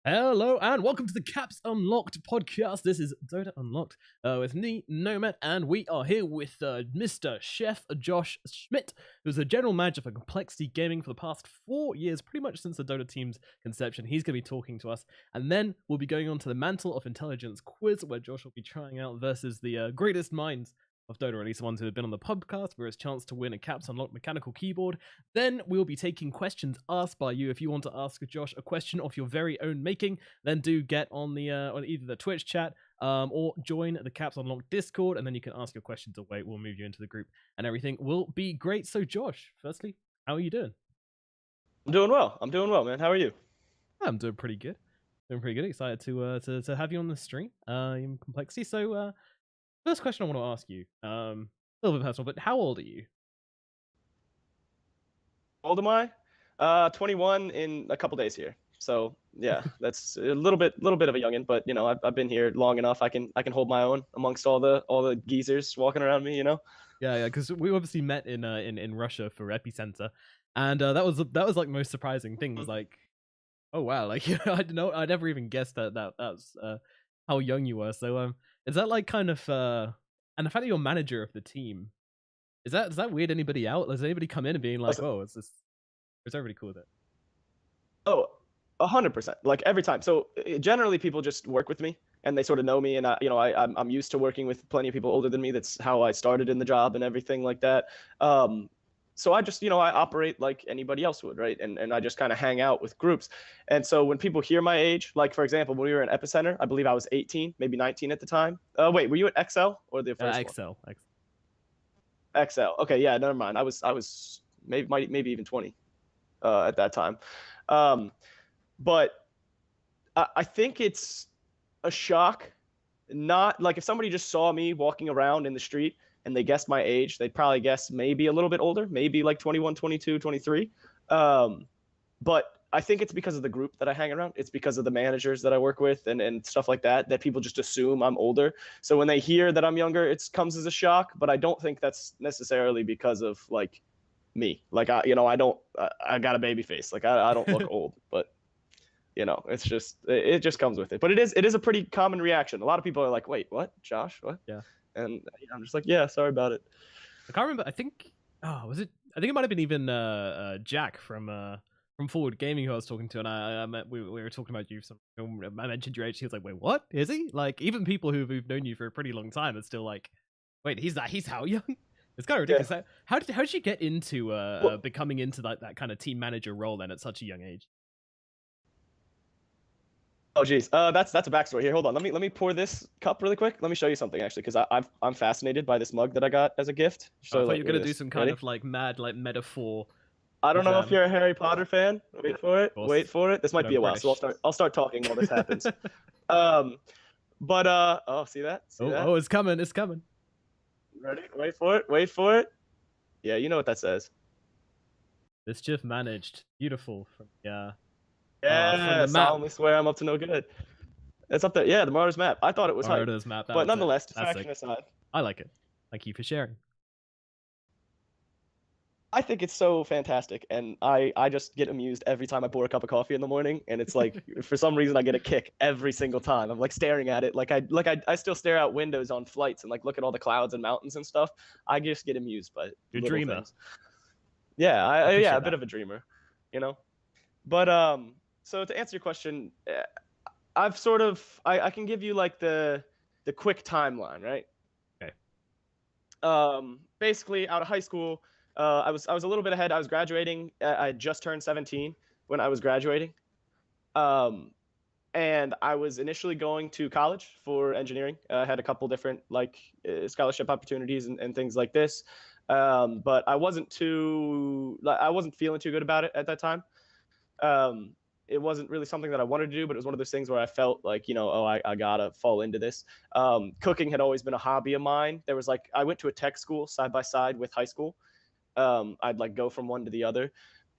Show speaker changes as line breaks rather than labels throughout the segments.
Hello and welcome to the Caps Unlocked podcast. This is DotA Unlocked with me, Nomad, and we are here with Mr. Chef Josh Schmidt, who's the general manager for Complexity Gaming for the past 4 years, pretty much since the Dota team's conception. He's going to be talking to us, and then we'll be going on to the Mantle of Intelligence quiz, where Josh will be trying out versus the greatest minds of Dota, or at least the ones who have been on the podcast, for his chance to win a Caps Unlocked mechanical keyboard. Then we'll be taking questions asked by you. If you want to ask Josh a question of your very own making, then do get on the on either the Twitch chat or join the Caps Unlocked Discord, and then you can ask your questions away. We'll move you into the group, and everything will be great. So, Josh, firstly, how are you doing?
I'm doing well. I'm doing well, man. How are you?
I'm doing pretty good. Doing pretty good. Excited to have you on the stream in Complexity. So, first question I want to ask you, a little bit personal, but how old are you?
How old am I? 21 in a couple days here. So yeah, that's a little bit of a youngin, but you know, I've been here long enough. I can hold my own amongst all the geezers walking around me. You know.
Yeah, because we obviously met in Russia for Epicenter, and that was like the most surprising thing. Was like, oh wow, like I never even guessed that was how young you were. So is that like kind of and the fact that you're manager of the team, does that weird anybody out? Does anybody come in and being like, oh, is everybody cool with it?
Oh, 100%. Like every time. So generally, people just work with me, and they sort of know me, and I'm used to working with plenty of people older than me. That's how I started in the job and everything like that. So I just, I operate like anybody else would, right? And I just kind of hang out with groups. And so when people hear my age, like for example, when we were in Epicenter, I believe I was 18, maybe 19 at the time. Wait, were you at XL or the first
XL,
one? XL. Okay, yeah, never mind. I was maybe even 20 at that time. But I think it's a shock. Not like if somebody just saw me walking around in the street and they guessed my age, they'd probably guess maybe a little bit older, maybe like 21, 22, 23. But I think it's because of the group that I hang around. It's because of the managers that I work with and stuff like that people just assume I'm older. So when they hear that I'm younger, it comes as a shock, but I don't think that's necessarily because of like me. Like I got a baby face. Like I don't look old, but it's just, it just comes with it. But it is a pretty common reaction. A lot of people are like, wait, what? Josh, what?
Yeah.
And I'm just like, yeah, sorry about it.
I can't remember. I think was it? I think it might have been even Jack from Forward Gaming who I was talking to, and I met, we were talking about you. I mentioned your age. He was like, "Wait, what? Is he?" Like even people who've known you for a pretty long time are still like, "Wait, he's how young?" It's kind of ridiculous. Yeah. How did you get into becoming into that kind of team manager role then at such a young age?
Oh geez, that's a backstory here. Hold on, let me pour this cup really quick. Let me show you something actually, because I'm fascinated by this mug that I got as a gift.
So I thought you were gonna do some kind of like mad like metaphor.
I don't know if you're a Harry Potter fan. Wait for it. Wait for it. This might be a while, so I'll start talking while this happens. But oh, see that? See that?
Oh, it's coming. It's coming.
Ready? Wait for it. Wait for it. Yeah, you know what that says.
Mischief managed. Beautiful. Yeah.
Yeah, I solemnly swear I'm up to no good. It's up there. Yeah, the Martyrs map. I thought it was hype.
Martyrs map.
But nonetheless, distraction aside.
I like it. Thank you for sharing.
I think it's so fantastic, and I just get amused every time I pour a cup of coffee in the morning, and it's like for some reason I get a kick every single time. I'm like staring at it, like I still stare out windows on flights and like look at all the clouds and mountains and stuff. I just get amused by it.
You're a dreamer.
Things. Yeah, yeah, a bit of a dreamer, But so to answer your question, I've sort of I can give you like the quick timeline, right?
Okay.
Basically, out of high school, I was a little bit ahead. I was graduating. I had just turned 17 when I was graduating, and I was initially going to college for engineering. I had a couple different like scholarship opportunities and things like this, but I wasn't feeling too good about it at that time. It wasn't really something that I wanted to do, but it was one of those things where I felt like, I gotta fall into this. Cooking had always been a hobby of mine. There was like, I went to a tech school side by side with high school. I'd like go from one to the other.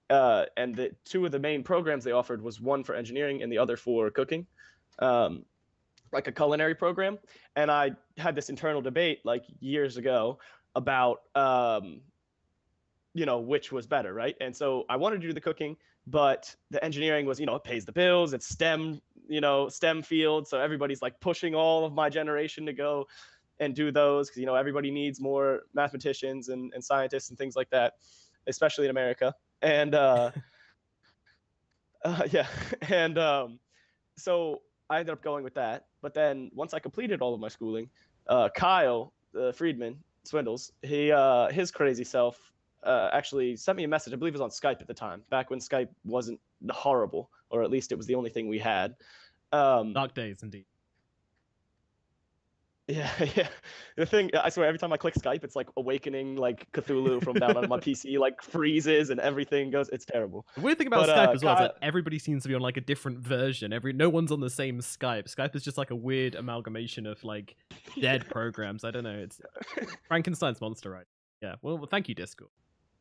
And the two of the main programs they offered was one for engineering and the other for cooking, like a culinary program. And I had this internal debate like years ago about, which was better, right? And so I wanted to do the cooking, but the engineering was, it pays the bills, it's STEM STEM field, so everybody's like pushing all of my generation to go and do those because everybody needs more mathematicians and scientists and things like that, especially in America. And yeah, and so I ended up going with that. But then once I completed all of my schooling, Kyle Friedman Swindles, his crazy self actually sent me a message. I believe it was on Skype at the time, back when Skype wasn't horrible, or at least it was the only thing we had.
Dark days, indeed.
Yeah, yeah. The thing, I swear, every time I click Skype, it's like awakening like Cthulhu from down on my PC, like freezes and everything goes. It's terrible.
The weird thing about Skype as well is that everybody seems to be on like a different version. No one's on the same Skype. Skype is just like a weird amalgamation of like dead programs. I don't know. It's Frankenstein's monster, right? Yeah. Well, thank you, Discord.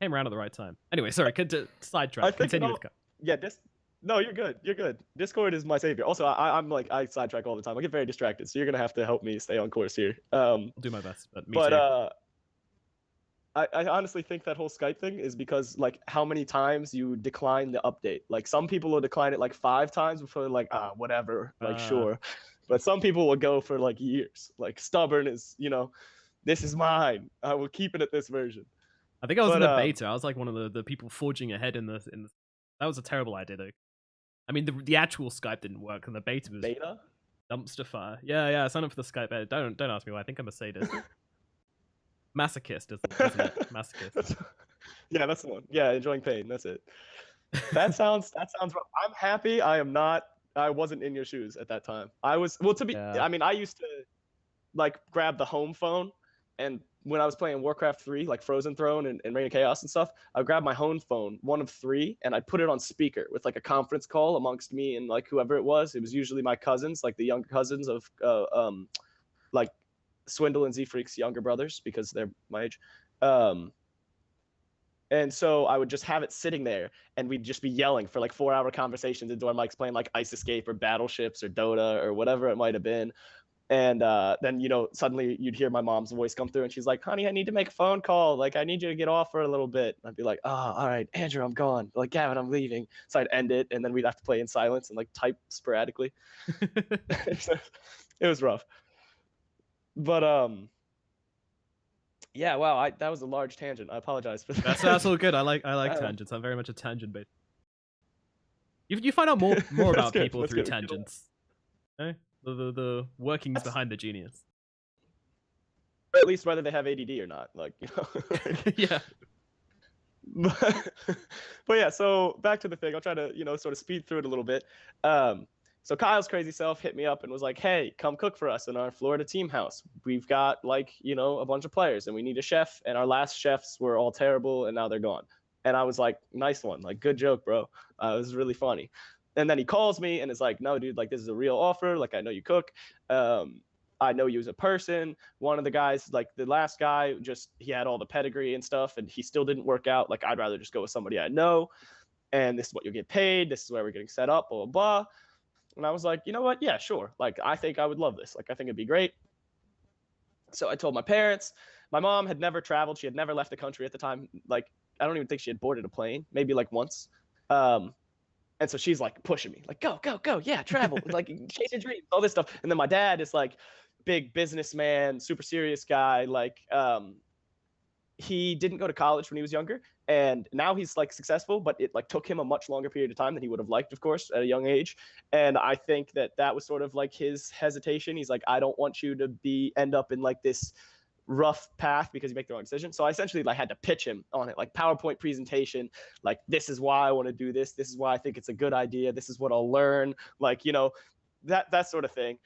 Came around at the right time. Anyway, sorry. Sidetrack. Continue with.
Yeah. No, you're good. You're good. Discord is my savior. Also, I'm like, I sidetrack all the time. I get very distracted, so you're gonna have to help me stay on course here.
I'll do my best, but me too.
I honestly think that whole Skype thing is because like how many times you decline the update. Like some people will decline it like 5 times before they're like, whatever, like sure. But some people will go for like years. Like stubborn is, this is mine. I will keep it at this version.
I think I was in the beta. I was like one of the people forging ahead in the. That was a terrible idea though. I mean, the actual Skype didn't work, and the beta was dumpster fire. Yeah. I signed up for the Skype beta. Don't ask me why. I think I'm a sadist. Masochist, isn't it? Masochist.
Yeah, that's the one. Yeah, enjoying pain. That's it. That sounds rough. I'm happy. I wasn't in your shoes at that time. I was I mean, I used to like grab the home phone, and when I was playing Warcraft 3, like Frozen Throne and Reign of Chaos and stuff, I would grab my home phone, one of 3, and I'd put it on speaker with like a conference call amongst me and like whoever it was. It was usually my cousins, like the younger cousins of like Swindle and Z-Freak's younger brothers because they're my age. And so I would just have it sitting there, and we'd just be yelling for like 4-hour conversations into our mics, playing like Ice Escape or Battleships or Dota or whatever it might have been. And then, suddenly you'd hear my mom's voice come through, and she's like, honey, I need to make a phone call. Like, I need you to get off for a little bit. And I'd be like, all right, Andrew, I'm gone. Like, Gavin, I'm leaving. So I'd end it, and then we'd have to play in silence and like type sporadically. It was rough. But yeah, wow, that was a large tangent. I apologize for that.
That's all good. I like tangents. I'm very much a tangent based. You find out more about people through tangents. Okay? The workings behind the genius.
At least whether they have ADD or not, like
Yeah.
But yeah, so back to the thing. I'll try to sort of speed through it a little bit. So Kyle's crazy self hit me up and was like, hey, come cook for us in our Florida team house. We've got like a bunch of players and we need a chef, and our last chefs were all terrible and now they're gone. And I was like, nice one, like good joke, bro. It was really funny. And then he calls me and is like, no, dude, like this is a real offer. Like I know you cook. I know you as a person. One of the guys, like the last guy, he had all the pedigree and stuff, and he still didn't work out. Like I'd rather just go with somebody I know, and this is what you'll get paid. This is where we're getting set up, blah, blah, blah. And I was like, you know what? Yeah, sure. Like I think I would love this. Like I think it'd be great. So I told my parents. My mom had never traveled. She had never left the country at the time. Like I don't even think she had boarded a plane, maybe like once. And so she's like pushing me, like, go, yeah, travel, like chase your dreams, all this stuff. And then my dad is like big businessman, super serious guy. Like he didn't go to college when he was younger, and now he's like successful, but it like took him a much longer period of time than he would have liked, of course, at a young age. And I think that was sort of like his hesitation. He's like, I don't want you to end up in like this rough path because you make the wrong decision. So I essentially like had to pitch him on it, like PowerPoint presentation, like this is why I want to do this. This is why I think it's a good idea. This is what I'll learn. Like, that sort of thing.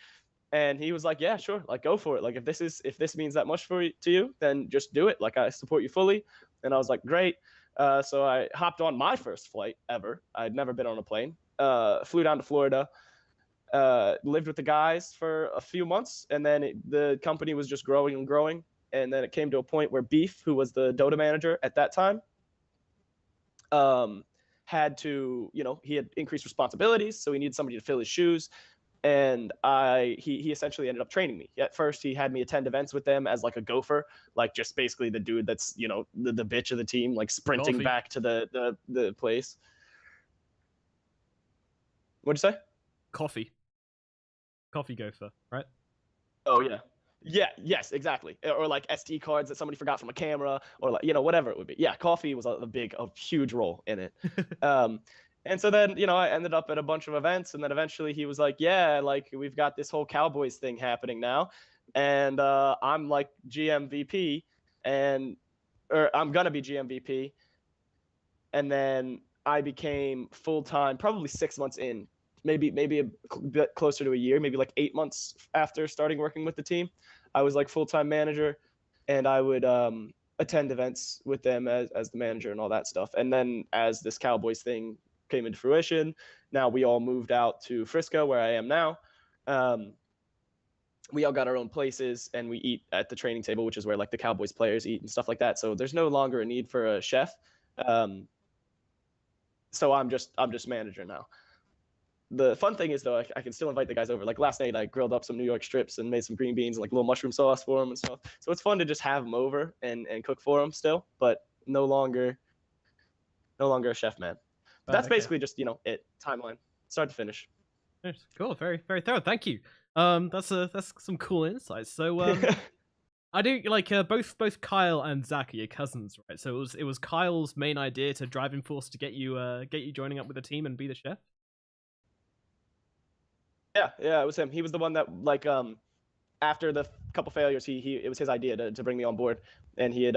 And he was like, yeah, sure. Like go for it. Like if this means that much to you, then just do it. Like I support you fully. And I was like, great. So I hopped on my first flight ever. I'd never been on a plane. Flew down to Florida. Lived with the guys for a few months, and then the company was just growing and growing. And then it came to a point where Beef, who was the Dota manager at that time, had to, he had increased responsibilities, so he needed somebody to fill his shoes. And he essentially ended up training me. At first, he had me attend events with them as like a gopher, like just basically the dude that's the bitch of the team, like sprinting back to the place. What'd you say?
Coffee. coffee gopher, right?
Oh yeah. Yeah, yes, exactly. Or like SD cards that somebody forgot from a camera, or like, whatever it would be. Yeah, coffee was a huge role in it. Um, and so then, I ended up at a bunch of events, and then eventually he was like, yeah, like we've got this whole Cowboys thing happening now. And I'm like GMVP, or I'm gonna be GMVP. And then I became full-time probably 6 months in, maybe a bit closer to a year, maybe like 8 months after starting working with the team. I was like full-time manager, and I would attend events with them as the manager and all that stuff. And then as this Cowboys thing came into fruition, now we all moved out to Frisco, where I am now. We all got our own places, and we eat at the training table, which is where like the Cowboys players eat and stuff like that. So there's no longer a need for a chef. So I'm just manager now. The fun thing is, though, I can still invite the guys over. Like last night, I grilled up some New York strips and made some green beans and like a little mushroom sauce for them and stuff. So it's fun to just have them over and cook for them still, but no longer a chef, man. But that's basically just it, timeline, start to finish.
Cool, very very thorough. Thank you. That's some cool insights. So I do like both Kyle and Zach are your cousins, right? So it was Kyle's main idea to driving force to get you joining up with the team and be the chef.
Yeah, it was him. He was the one that like after the couple failures, it was his idea to bring me on board, and he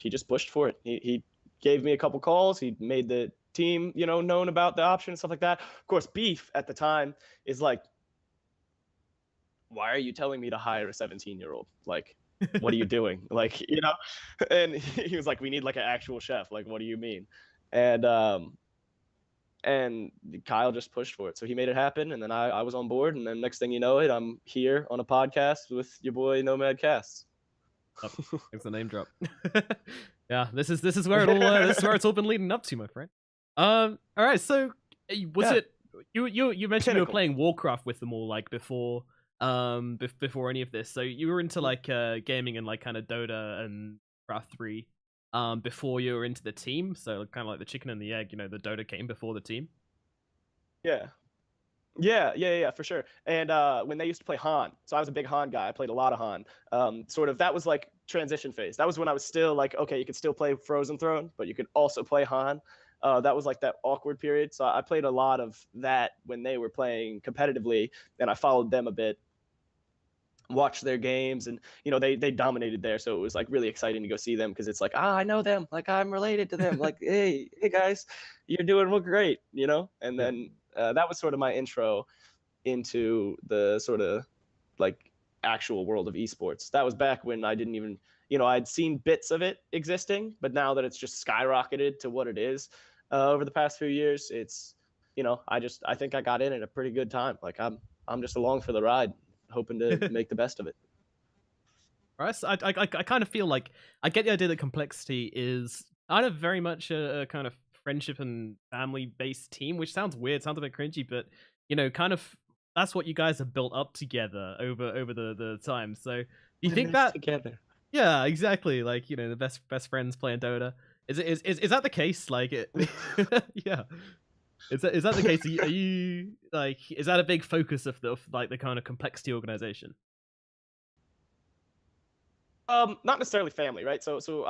just pushed for it. He gave me a couple calls. He made the team known about the option and stuff like that. Of course, Beef at the time is like, why are you telling me to hire a 17-year-old? Like, what are you doing? Like, and he was like, we need like an actual chef. Like, what do you mean? And Kyle just pushed for it. So he made it happen. And then I was on board. And then next thing you know it, I'm here on a podcast with your boy Nomad Casts.
Oh, it's the name drop. Yeah, this is where it's all been leading up to, my friend. All right. So it you mentioned you were playing Warcraft with them all like before any of this, so you were into like gaming and like kind of Dota and Craft 3 before you were into the team, so kind of like the chicken and the egg, the Dota came before the team.
Yeah, for sure. And when they used to play Han, so I was a big Han guy. I played a lot of Han. Sort of that was like transition phase. That was when I was still like, okay, you could still play Frozen Throne, but you could also play Han. That was like that awkward period. So I played a lot of that when they were playing competitively, and I followed them a bit, watched their games, and they dominated there. So it was like really exciting to go see them, because it's like, I know them, like I'm related to them. Like, hey guys, you're doing great, and then that was sort of my intro into the sort of like actual world of esports. That was back when I didn't even I'd seen bits of it existing, but now that it's just skyrocketed to what it is over the past few years, it's I think I got in at a pretty good time. Like I'm just along for the ride, hoping to make the best of it.
Right, so I kind of feel like I get the idea that Complexity is kind of very much a kind of friendship and family based team, which sounds weird, sounds a bit cringy, but kind of that's what you guys have built up together over the time. So do you think that
together?
Yeah, exactly. Like the best friends playing Dota. Is that the case? Like it, yeah. Is that the case? Are you like, is that a big focus of the kind of Complexity organization?
Not necessarily family, right? So so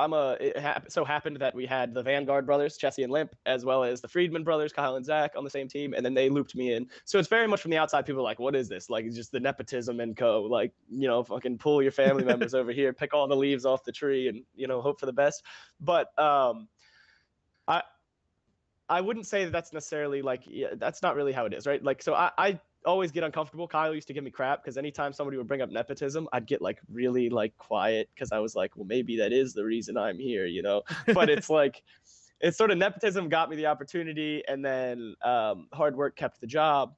happened that we had the Vanguard brothers, Jesse and Limp, as well as the Friedman brothers, Kyle and Zach, on the same team, and then they looped me in. So it's very much from the outside. People are like, what is this? Like, it's just the nepotism and co. Like, fucking pull your family members over here, pick all the leaves off the tree, and hope for the best. But I wouldn't say that that's necessarily like, that's not really how it is, right? Like, so I always get uncomfortable. Kyle used to give me crap because anytime somebody would bring up nepotism, I'd get like really like quiet, because I was like, well, maybe that is the reason I'm here, But it's like, it's sort of nepotism got me the opportunity, and then hard work kept the job,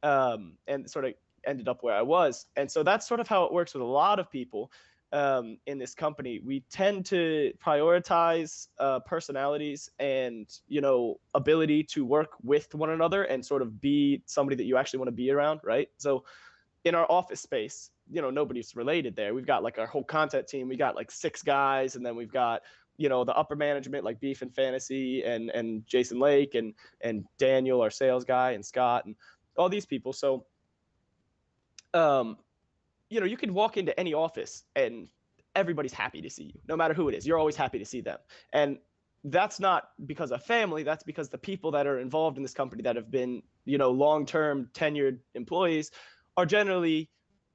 and sort of ended up where I was. And so that's sort of how it works with a lot of people in this company. We tend to prioritize personalities and ability to work with one another and sort of be somebody that you actually want to be around, right? So in our office space, nobody's related there. We've got like our whole content team. We got like 6 guys, and then we've got the upper management like Beef and Fantasy and Jason Lake and Daniel, our sales guy, and Scott, and all these people. So um, you can walk into any office and everybody's happy to see you, no matter who it is. You're always happy to see them. And that's not because of family. That's because the people that are involved in this company that have been, long-term tenured employees are generally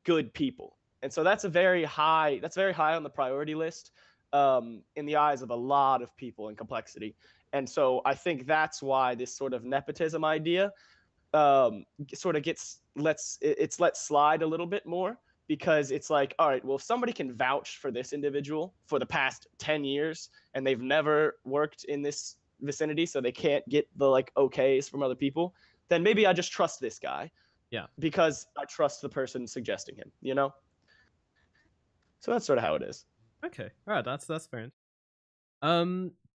good people. And so that's very high on the priority list in the eyes of a lot of people in complexity. And so I think that's why this sort of nepotism idea sort of let slide a little bit more, because it's like, all right, well, if somebody can vouch for this individual for the past 10 years and they've never worked in this vicinity, so they can't get the like okays from other people, then maybe I just trust this guy.
Yeah.
Because I trust the person suggesting him, So that's sort of how it is.
Okay. All right. That's fair.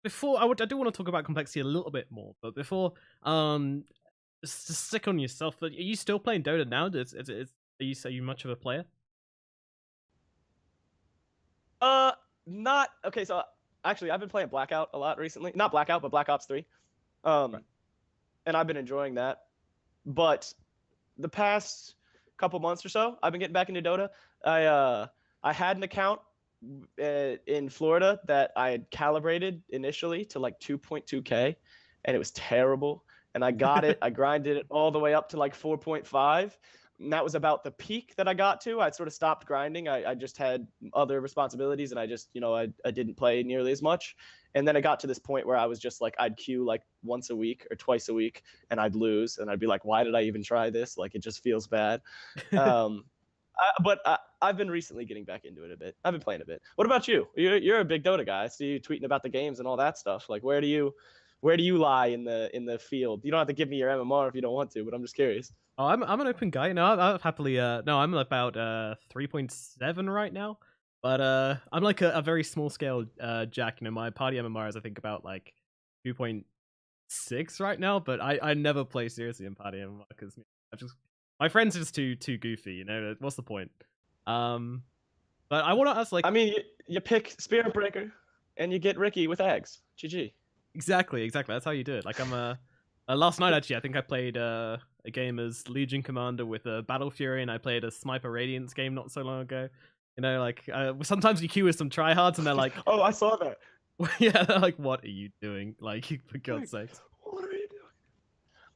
Before I do want to talk about complexity a little bit more, but before just to stick on yourself. Are you still playing Dota now? Are you much of a player?
Not okay. So actually, I've been playing Blackout a lot recently. Not Blackout, but Black Ops 3. Right. And I've been enjoying that. But the past couple months or so, I've been getting back into Dota. I had an account in Florida that I had calibrated initially to like 2.2K, and it was terrible. And I got it. I grinded it all the way up to like 4.5. And that was about the peak that I got to. I sort of stopped grinding. I just had other responsibilities, and I just, I didn't play nearly as much. And then it got to this point where I was just like, I'd queue like once a week or twice a week, and I'd lose, and I'd be like, why did I even try this? Like, it just feels bad. But I've been recently getting back into it a bit. I've been playing a bit. What about you? You're a big Dota guy. I see you tweeting about the games and all that stuff. Like, where do you lie in the field? You don't have to give me your MMR if you don't want to, but I'm just curious.
Oh, I'm an open guy. No, I'll happily. No, I'm about 3.7 right now. But I'm like a very small scale Jack. My party MMR is I think about like 2.6 right now. But I never play seriously in party MMR because my friends are just too goofy. What's the point? But I want to ask, like,
I mean, you pick Spirit Breaker and you get Ricky with eggs. GG.
Exactly. That's how you do it. Like, I'm last night actually, I think I played a game as Legion Commander with Battle Fury, and I played a Sniper Radiance game not so long ago. Like sometimes you queue with some tryhards, and they're like,
"Oh, I saw that."
Yeah, they're like, "What are you doing? Like, for God's sake,
what are you doing?"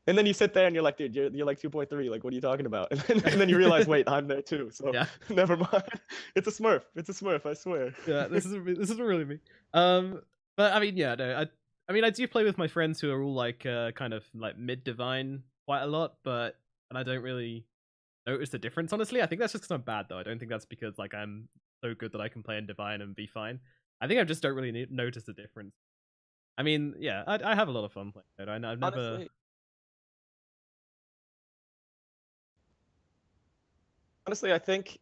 And then you sit there and you're like, "Dude, you're like 2.3. Like, what are you talking about?" And then you realize, "Wait, I'm there too." So yeah. Never mind. It's a Smurf. I swear.
Yeah, this isn't really me. But I mean, yeah, no, I do play with my friends who are all like kind of like mid divine quite a lot, and I don't really notice the difference, honestly. I think that's just because I'm bad, though. I don't think that's because like I'm so good that I can play in divine and be fine. I think I just don't really notice the difference. I mean, yeah, I have a lot of fun playing it. I've never.
Honestly, I think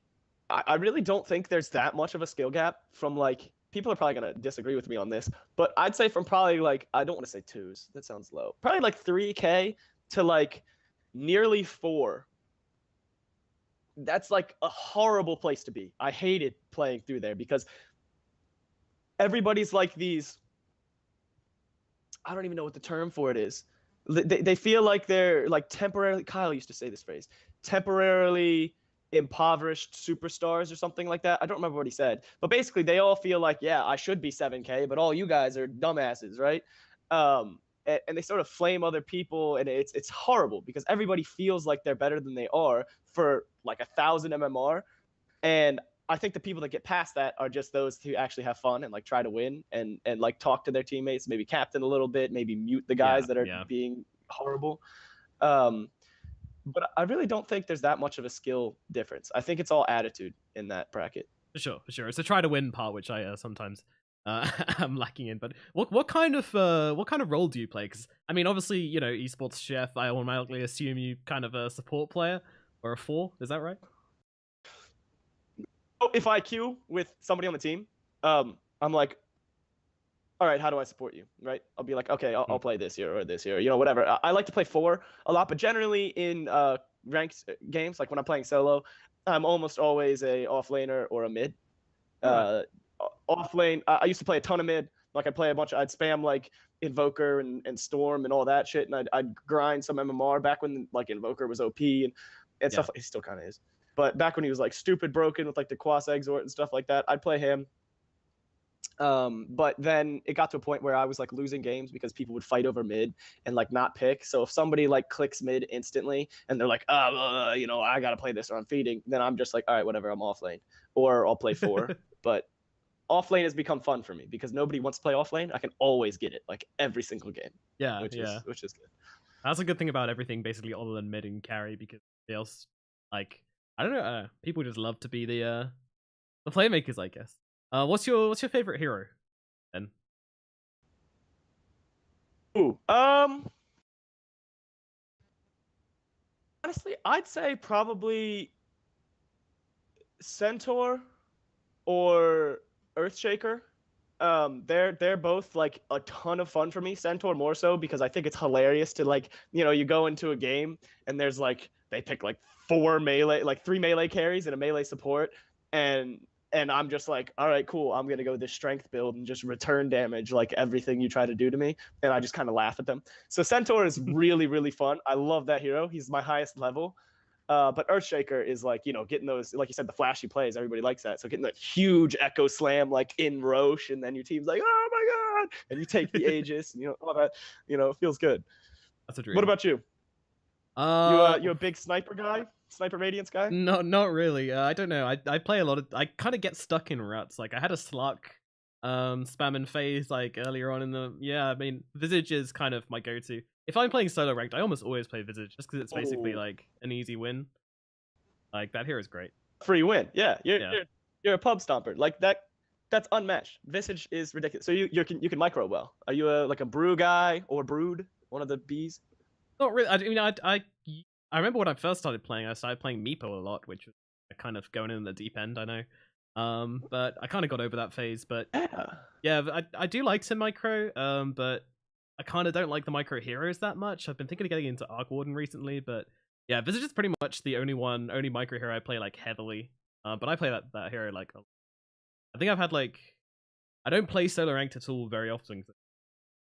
I really don't think there's that much of a skill gap from like. People are probably gonna disagree with me on this, but I'd say from probably like, I don't want to say 2s. That sounds low. Probably like 3K to like nearly 4. That's like a horrible place to be. I hated playing through there because everybody's like these. I don't even know what the term for it is. They feel like they're like temporarily. Kyle used to say this phrase, temporarily impoverished superstars or something like that. I don't remember what he said, but basically they all feel like, yeah, I should be 7K, but all you guys are dumbasses, right? And they sort of flame other people, and it's horrible because everybody feels like they're better than they are for like 1,000 MMR. And I think the people that get past that are just those who actually have fun and like try to win and like talk to their teammates, maybe captain a little bit, maybe mute the guys that are being horrible. But I really don't think there's that much of a skill difference. I think it's all attitude in that bracket.
For sure. It's a try to win part, which I sometimes am lacking in. But what kind of role do you play? Because I mean, obviously, esports chef. I automatically assume you kind of a support player or a 4. Is that right?
If I queue with somebody on the team, I'm like, all right, how do I support you, right? I'll be like, okay, I'll play this here or this here, whatever. I like to play 4 a lot, but generally in ranked games, like when I'm playing solo, I'm almost always a off laner or a mid. Off lane, I used to play a ton of mid. Like I'd spam like Invoker and Storm and all that shit, and I'd grind some MMR back when like Invoker was OP and stuff. It still kind of is. But back when he was like stupid broken with like the Quas Exort and stuff like that, I'd play him. But then it got to a point where I was like losing games because people would fight over mid and like not pick. So if somebody like clicks mid instantly and they're like, you know, I gotta play this or I'm feeding, then I'm just like, all right, whatever, I'm off lane, or I'll play 4. But off lane has become fun for me because nobody wants to play off lane. I can always get it like every single game.
Yeah,
which is good.
That's a good thing about everything basically other than mid and carry, because else, like, I don't know, people just love to be the playmakers, I guess. What's your favorite hero then?
Ooh, honestly, I'd say probably Centaur or Earthshaker. They're both like a ton of fun for me. Centaur more so because I think it's hilarious to like, you know, you go into a game and there's like they pick like 3 melee carries and a melee support, and I'm just like, all right, cool. I'm gonna go with this strength build and just return damage like everything you try to do to me, and I just kind of laugh at them. So Centaur is really really fun. I love that hero. He's my highest level. But Earthshaker is like, you know, getting those, like you said, the flashy plays. Everybody likes that. So getting that huge echo slam like in Roche, and then your team's like, oh my god, and you take the Aegis, and you know all that. You know, it feels good.
That's a dream.
What about you? You a big sniper guy? Sniper Radiance guy?
No, not really. I don't know. I play a lot of. I kind of get stuck in ruts. Like I had a Slark spamming phase like earlier on in the. Yeah, I mean Visage is kind of my go-to. If I'm playing solo ranked, I almost always play Visage just because it's basically like an easy win. Like that hero is great.
Free win. Yeah, you're a pub stomper. Like that's unmatched. Visage is ridiculous. So you can micro well. Are you like a brew guy or brood? One of the Bs?
Not really. I mean, I remember when I first started playing, I started playing Meepo a lot, which was kind of going in the deep end, I know. But I kind of got over that phase. But yeah, I do like some micro, but I kind of don't like the micro heroes that much. I've been thinking of getting into Arc Warden recently, but yeah, Visage is pretty much the only micro hero I play like heavily. But I play that hero like, I think I've had like, I don't play solo ranked at all very often.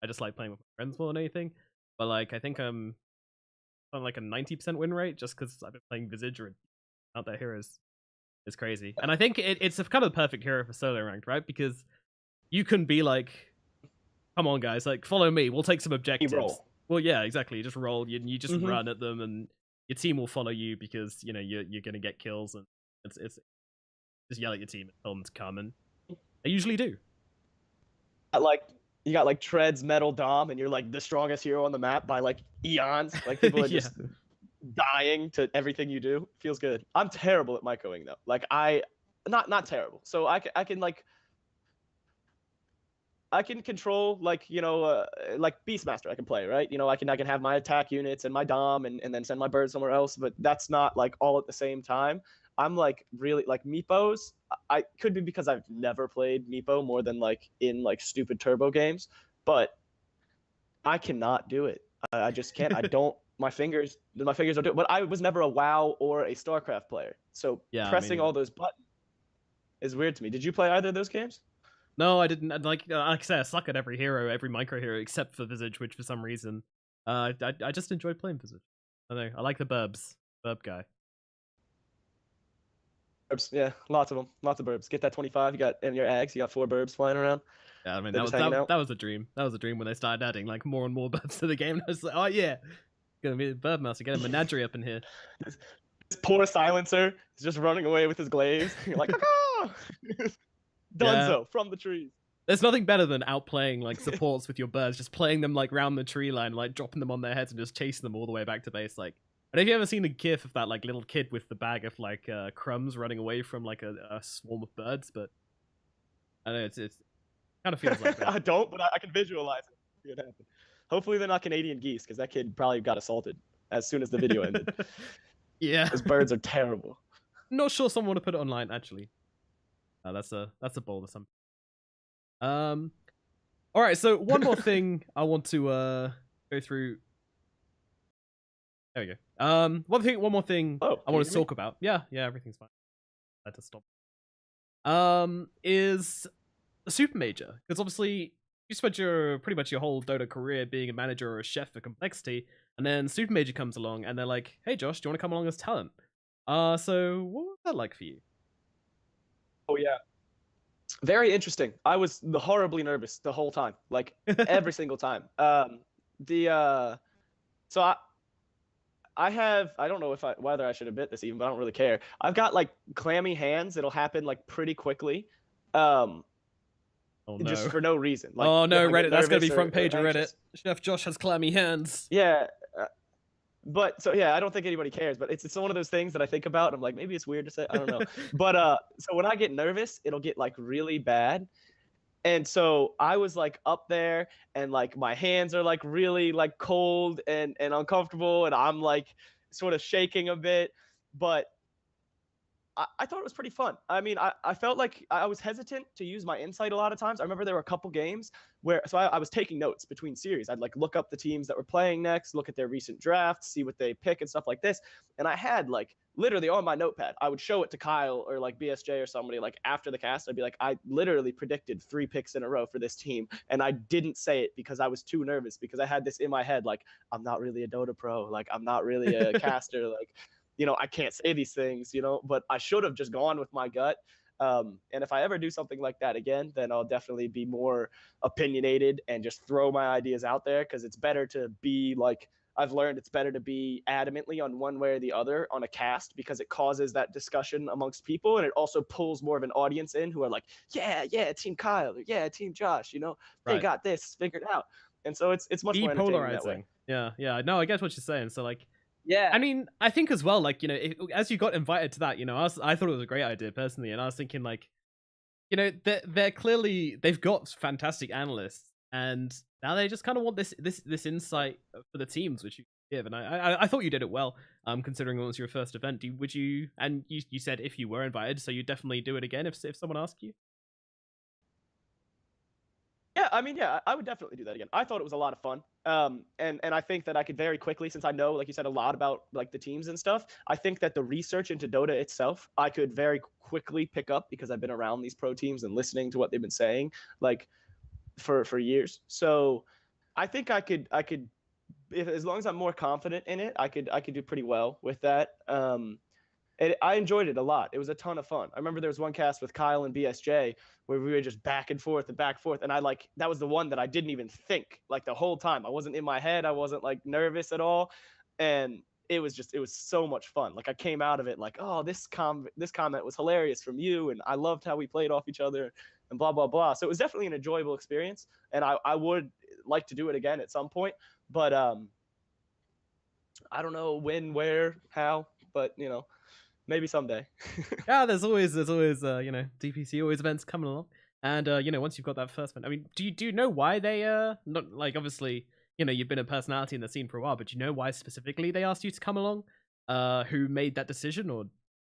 I just like playing with my friends more than anything. But like, I think I'm on like a 90% win rate just because I've been playing Visage or out that hero is crazy. And I think it's a kind of the perfect hero for solo ranked, right? Because you can be like, come on guys, like follow me, we'll take some objectives.
Roll.
Well, yeah, exactly. You just roll, you just run at them, and your team will follow you because you know you're gonna get kills, and it's just yell at your team and tell them to come, and they usually do.
You got like Tread's Metal Dom, and you're like the strongest hero on the map by like eons. Like people are just dying to everything you do. Feels good. I'm terrible at microing though. Like not terrible. So I can like I can control like, you know, like Beastmaster I can play, right? You know, I can have my attack units and my Dom and then send my bird somewhere else, but that's not like all at the same time. I'm like really like Meepos. I could be because I've never played Meepo more than like in like stupid turbo games, but I cannot do it. I just can't. I don't. My fingers don't do it. But I was never a WoW or a StarCraft player, so yeah, pressing all those buttons is weird to me. Did you play either of those games?
No, I didn't. Like I say, I suck at every hero, every micro hero except for Visage, which for some reason, I just enjoyed playing Visage. I don't know. I like the burb guy.
Burbs, yeah, lots of them, lots of burbs. Get that 25. You got in your ags. You got 4 burbs flying around.
Yeah, I mean that was a dream. That was a dream when they started adding like more and more burbs to the game. I was like, oh yeah, gonna be a burb mouse. Get a menagerie up in here.
This poor silencer is just running away with his glaives. You're like, Dunzo from the trees.
There's nothing better than outplaying like supports with your birds, just playing them like round the tree line, like dropping them on their heads and just chasing them all the way back to base. Like, and have you ever seen a gif of that like little kid with the bag of like crumbs running away from like a swarm of birds? But I know it's kind of feels like that.
I don't, but I can visualize it. Hopefully they're not Canadian geese, because that kid probably got assaulted as soon as the video ended.
Yeah,
those birds are terrible.
Not sure someone would have put it online actually. That's a bold assumption. All right, so one more thing I want to go through. There we go. One more thing I want to talk about. Yeah, everything's fine. I had to stop. Is the Super Major, because obviously you spent pretty much your whole Dota career being a manager or a chef for Complexity, and then Super Major comes along and they're like, "Hey Josh, do you want to come along as talent?" So that like for you?
Oh yeah. Very interesting. I was horribly nervous the whole time, like every single time. The so I don't know whether I should admit this even, but I don't really care. I've got like clammy hands. It'll happen like pretty quickly. Um,
Oh
just
no.
for no reason. Like
Oh no,
if I get
Reddit. That's gonna be
nervous
front page
or
of Reddit.
anxious.
ChefJosh has clammy hands.
Yeah. But so yeah, I don't think anybody cares, but it's one of those things that I think about. And I'm like, maybe it's weird to say. I don't know. But so when I get nervous, it'll get like really bad. And so I was like up there and like my hands are like really like cold and uncomfortable and I'm like sort of shaking a bit. But I thought it was pretty fun. I mean, I felt like I was hesitant to use my insight a lot of times. I remember there were a couple games where, so I was taking notes between series. I'd like look up the teams that were playing next, look at their recent drafts, see what they pick and stuff like this. And I had like literally on my notepad, I would show it to Kyle or like BSJ or somebody like after the cast. I'd be like, I literally predicted 3 picks in a row for this team. And I didn't say it because I was too nervous because I had this in my head, like, I'm not really a Dota pro. Like, I'm not really a caster. Like, I can't say these things, but I should have just gone with my gut. And if I ever do something like that again, then I'll definitely be more opinionated and just throw my ideas out there because it's better to be like, I've learned it's better to be adamantly on one way or the other on a cast because it causes that discussion amongst people. And it also pulls more of an audience in who are like, yeah, Team Kyle, or yeah, Team Josh, they got this figured out. And so it's much more entertaining that way.
Yeah. No, I get what you're saying. So like,
yeah,
I mean, I think as well, like, as you got invited to that, I thought it was a great idea personally, and I was thinking like, they're clearly, they've got fantastic analysts, and now they just kind of want this insight for the teams which you give, and I thought you did it well, considering it was your first event. Would you? And you said if you were invited, so you definitely do it again if someone asked you.
Yeah, I mean, yeah, I would definitely do that again. I thought it was a lot of fun. And I think that I could very quickly, since I know, like you said, a lot about like the teams and stuff, I think that the research into Dota itself, I could very quickly pick up because I've been around these pro teams and listening to what they've been saying, like for years. So I think I could, if as long as I'm more confident in it, I could do pretty well with that. And I enjoyed it a lot. It was a ton of fun. I remember there was one cast with Kyle and BSJ where we were just back and forth. And I like, that was the one that I didn't even think like the whole time. I wasn't in my head. I wasn't like nervous at all. And it was so much fun. Like I came out of it like, oh, this comment was hilarious from you. And I loved how we played off each other and blah, blah, blah. So it was definitely an enjoyable experience. And I would like to do it again at some point, but I don't know when, where, how, but maybe someday.
Yeah, there's always DPC always events coming along, and once you've got that first one, I mean, do you know why they not like, obviously you've been a personality in the scene for a while, but do you know why specifically they asked you to come along? Who made that decision, or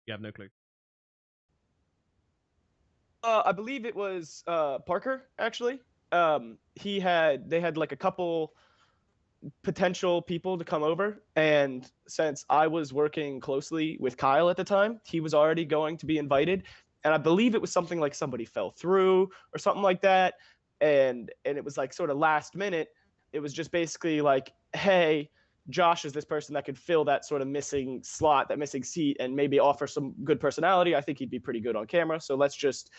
you have no clue?
I believe it was Parker actually. They had like a couple potential people to come over, and since I was working closely with Kyle at the time, he was already going to be invited, and I believe it was something like somebody fell through or something like that, and it was like sort of last minute. It was just basically like, hey, Josh is this person that could fill that sort of missing slot, that missing seat, and maybe offer some good personality. I think he'd be pretty good on camera, so let's just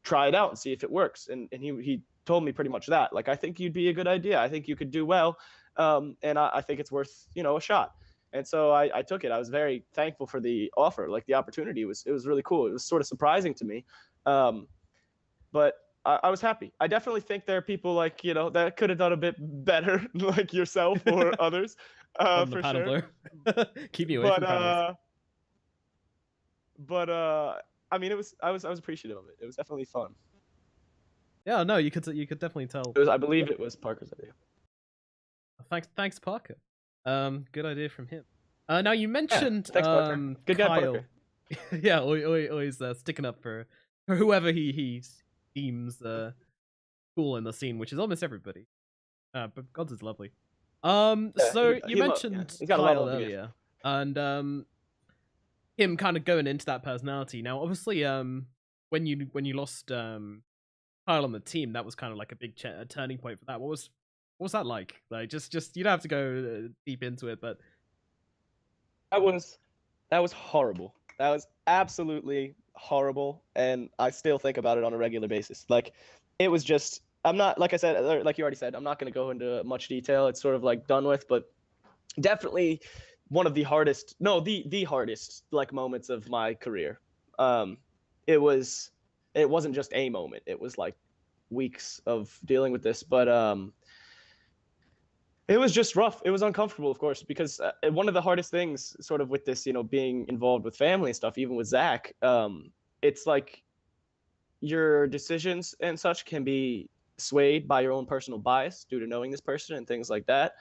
try it out and see if it works. And he told me pretty much that, like, I think you'd be a good idea. I think you could do well. And I think it's worth, a shot. And so I took it. I was very thankful for the offer. Like the opportunity it was really cool. It was sort of surprising to me. But I was happy. I definitely think there are people like, that could have done a bit better, like yourself or others, for sure.
Keep me away from panels.
But I mean, I was appreciative of it. It was definitely fun.
Yeah, no, you could definitely tell.
I believe it was Parker's idea.
Thanks, Parker. Good idea from him. Now you mentioned
thanks, Parker. Good guy,
Kyle.
Parker.
Yeah, always sticking up for whoever he deems cool in the scene, which is almost everybody. But Gods is lovely. So you mentioned Kyle earlier, and him kind of going into that personality. Now, obviously, when you lost Kyle on the team, that was kind of like a big turning point for that. What was that like? Like, just you don't have to go deep into it, but
that was horrible. That was absolutely horrible, and I still think about it on a regular basis. Like, it was just. I'm not, like I said, or like you already said, I'm not going to go into much detail. It's sort of like done with, but definitely one of the hardest, no, the hardest like moments of my career. Um, it was, it wasn't just a moment. It was like weeks of dealing with this, but it was just rough. It was uncomfortable, of course, because one of the hardest things, sort of with this, being involved with family and stuff, even with Zach, it's like your decisions and such can be swayed by your own personal bias due to knowing this person and things like that.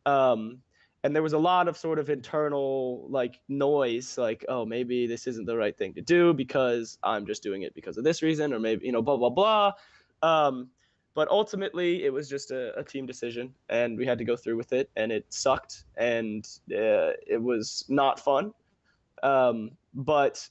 Um, and there was a lot of sort of internal like noise, like, oh, maybe this isn't the right thing to do because I'm just doing it because of this reason, or maybe, blah, blah, blah. Um, but ultimately, it was just a team decision, and we had to go through with it, and it sucked, and it was not fun. But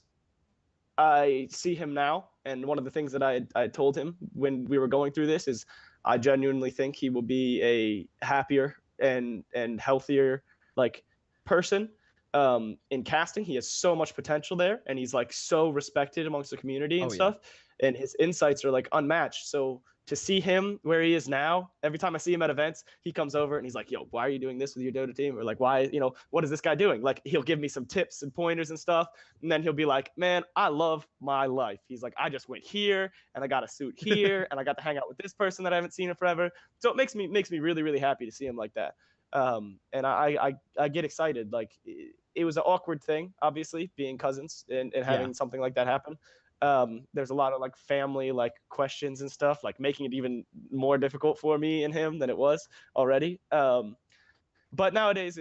I see him now, and one of the things that I told him when we were going through this is I genuinely think he will be a happier and healthier like person in casting. He has so much potential there, and he's like so respected amongst the community and stuff. And his insights are like unmatched. So to see him where he is now, every time I see him at events, he comes over and he's like, yo, why are you doing this with your Dota team? Or like, why, what is this guy doing? Like, he'll give me some tips and pointers and stuff. And then he'll be like, man, I love my life. He's like, I just went here and I got a suit here and I got to hang out with this person that I haven't seen in forever. So it makes me really, really happy to see him like that. And I get excited. Like, it was an awkward thing, obviously, being cousins and having something like that happen. There's a lot of like family like questions and stuff, like making it even more difficult for me and him than it was already. But nowadays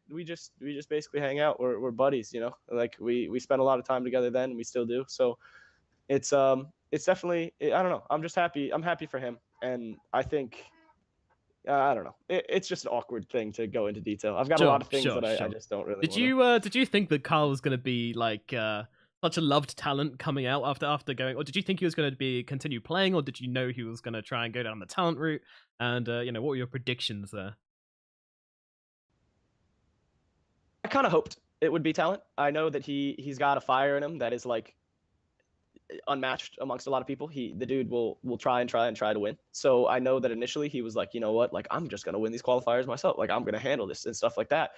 we just basically hang out. We're buddies, like we spent a lot of time together then, and we still do. So it's definitely, I don't know. I'm just happy. I'm happy for him, and I think. I don't know. It's just an awkward thing to go into detail. I've got a lot of things that I just don't really.
Did you think that Carl was going to be like such a loved talent coming out after going, or did you think he was going to continue playing, or did you know he was going to try and go down the talent route? And what were your predictions there?
I kind of hoped it would be talent. I know that he's got a fire in him that is like unmatched amongst a lot of people. The dude will try to win. So I know that initially he was like, you know what, like, I'm just gonna win these qualifiers myself. Like, I'm gonna handle this and stuff like that.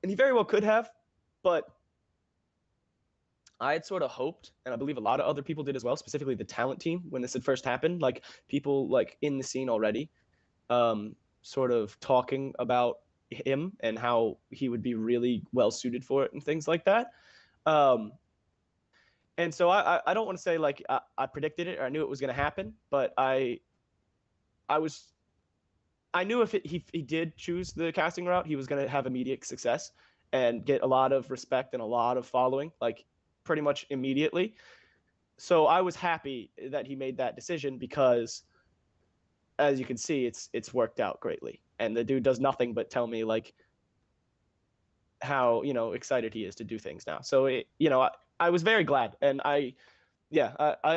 And he very well could have, but I had sort of hoped, and I believe a lot of other people did as well, specifically the talent team when this had first happened, like people like in the scene already, sort of talking about him and how he would be really well suited for it and things like that. And so I don't want to say like I predicted it or I knew it was going to happen, but I knew if he did choose the casting route, he was going to have immediate success and get a lot of respect and a lot of following, like pretty much immediately. So I was happy that he made that decision because, as you can see, it's worked out greatly. And the dude does nothing but tell me like how excited he is to do things now. So I was very glad, and I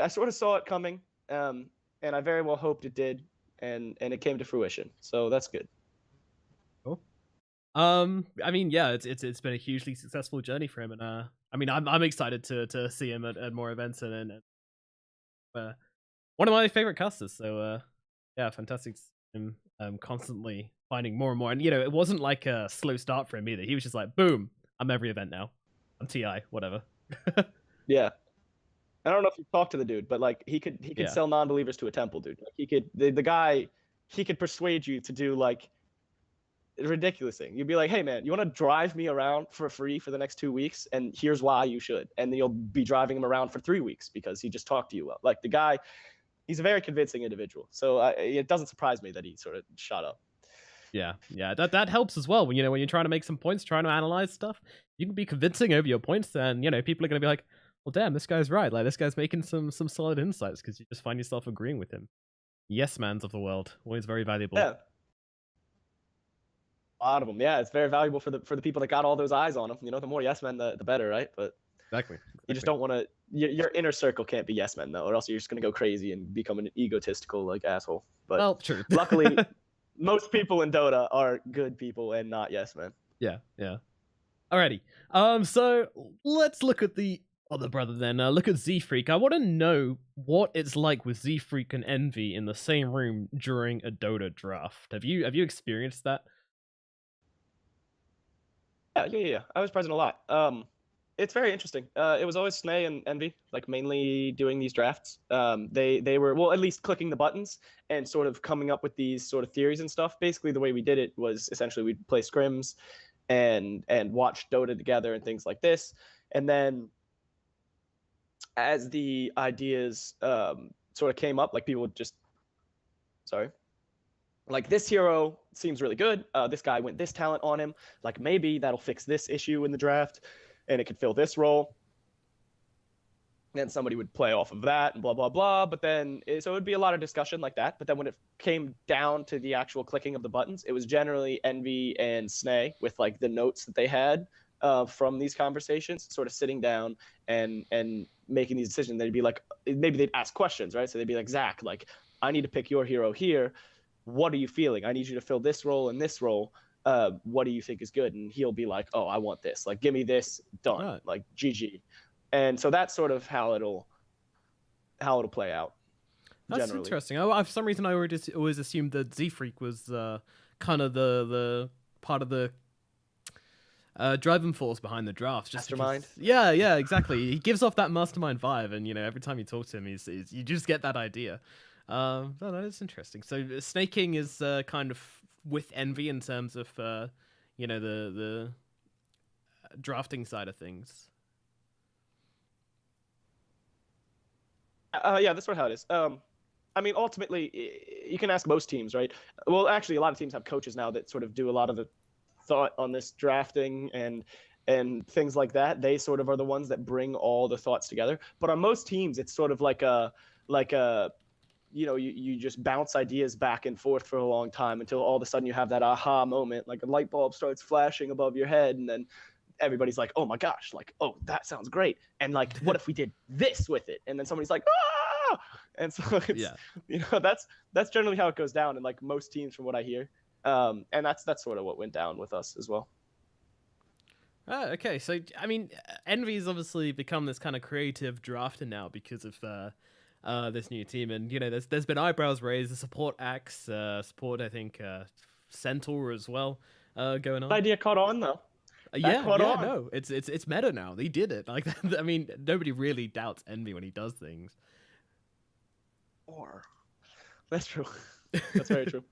sort of saw it coming, and I very well hoped it did, and it came to fruition. So that's good.
Cool. I mean, yeah, it's been a hugely successful journey for him, and I mean, I'm excited to see him at more events, and one of my favorite casters. So yeah, fantastic. Him constantly finding more and more, and it wasn't like a slow start for him either. He was just like, boom, I'm every event now. I'm TI, whatever.
Yeah, I don't know if you talked to the dude, but like he could sell non-believers to a temple, dude. Like, he could the guy, he could persuade you to do like a ridiculous thing. You'd be like, hey man, you want to drive me around for free for the next 2 weeks, and here's why you should. And then you'll be driving him around for 3 weeks because he just talked to you well. Like, the guy, he's a very convincing individual. So it doesn't surprise me that he sort of shot up.
Yeah, that helps as well. When when you're trying to make some points, trying to analyze stuff, you can be convincing over your points, and people are going to be like, well, damn, this guy's right. Like, this guy's making some solid insights, because you just find yourself agreeing with him. Yes mans of the world, always very valuable.
Yeah, a lot of them. Yeah, it's very valuable for the people that got all those eyes on them. The more yes men, the better, right? But
exactly.
You just don't want to. Your inner circle can't be yes men though, or else you're just going to go crazy and become an egotistical like asshole. But
well, true.
Luckily, most people in Dota are good people and not yes men.
Yeah. Alrighty. So let's look at the other brother then. Look at Z Freak. I want to know what it's like with Z Freak and Envy in the same room during a Dota draft. Have you experienced that?
Yeah. I was present a lot. It's very interesting. It was always Snay and Envy, like mainly doing these drafts. They were, well, at least clicking the buttons and sort of coming up with these sort of theories and stuff. Basically, the way we did it was essentially we'd play scrims and watch Dota together and things like this. And then as the ideas sort of came up, like people would just, sorry, like this hero seems really good. This guy went this talent on him. Like maybe that'll fix this issue in the draft, and it could fill this role. And somebody would play off of that and blah blah blah. But then so it would be a lot of discussion like that. But then when it came down to the actual clicking of the buttons, it was generally Envy and Snay with like the notes that they had from these conversations, sort of sitting down and making these decisions. They'd be like, maybe they'd ask questions, right? So they'd be like, Zach, like I need to pick your hero here. What are you feeling? I need you to fill this role and this role. What do you think is good? And he'll be like, oh, I want this. Like, give me this. Done. Right. Like, GG. And so that's sort of how it'll play out.
That's generally interesting. For some reason, I always assumed that Z Freak was kind of the part of the driving force behind the draft. Just
mastermind.
Because, yeah, exactly. He gives off that mastermind vibe, and every time you talk to him, you just get that idea. No, that is interesting. So snaking is kind of with Envy in terms of the drafting side of things.
Yeah, that's sort of how it is. I mean, ultimately, you can ask most teams, right? Well, actually, a lot of teams have coaches now that sort of do a lot of the thought on this drafting and things like that. They sort of are the ones that bring all the thoughts together. But on most teams, it's sort of like a you just bounce ideas back and forth for a long time until all of a sudden you have that aha moment, like a light bulb starts flashing above your head, and then everybody's like, oh my gosh, like, oh, that sounds great. And like, what if we did this with it? And then somebody's like, ah! And so it's, that's generally how it goes down in like most teams from what I hear. And that's sort of what went down with us as well.
Okay. So, I mean, Envy's obviously become this kind of creative drafter now because of this new team. And, there's been eyebrows raised, the support acts, I think, Centaur as well, going on.
The idea caught on though.
No, it's meta now. They did it. Like, I mean, nobody really doubts Envy when he does things.
That's true. That's very true.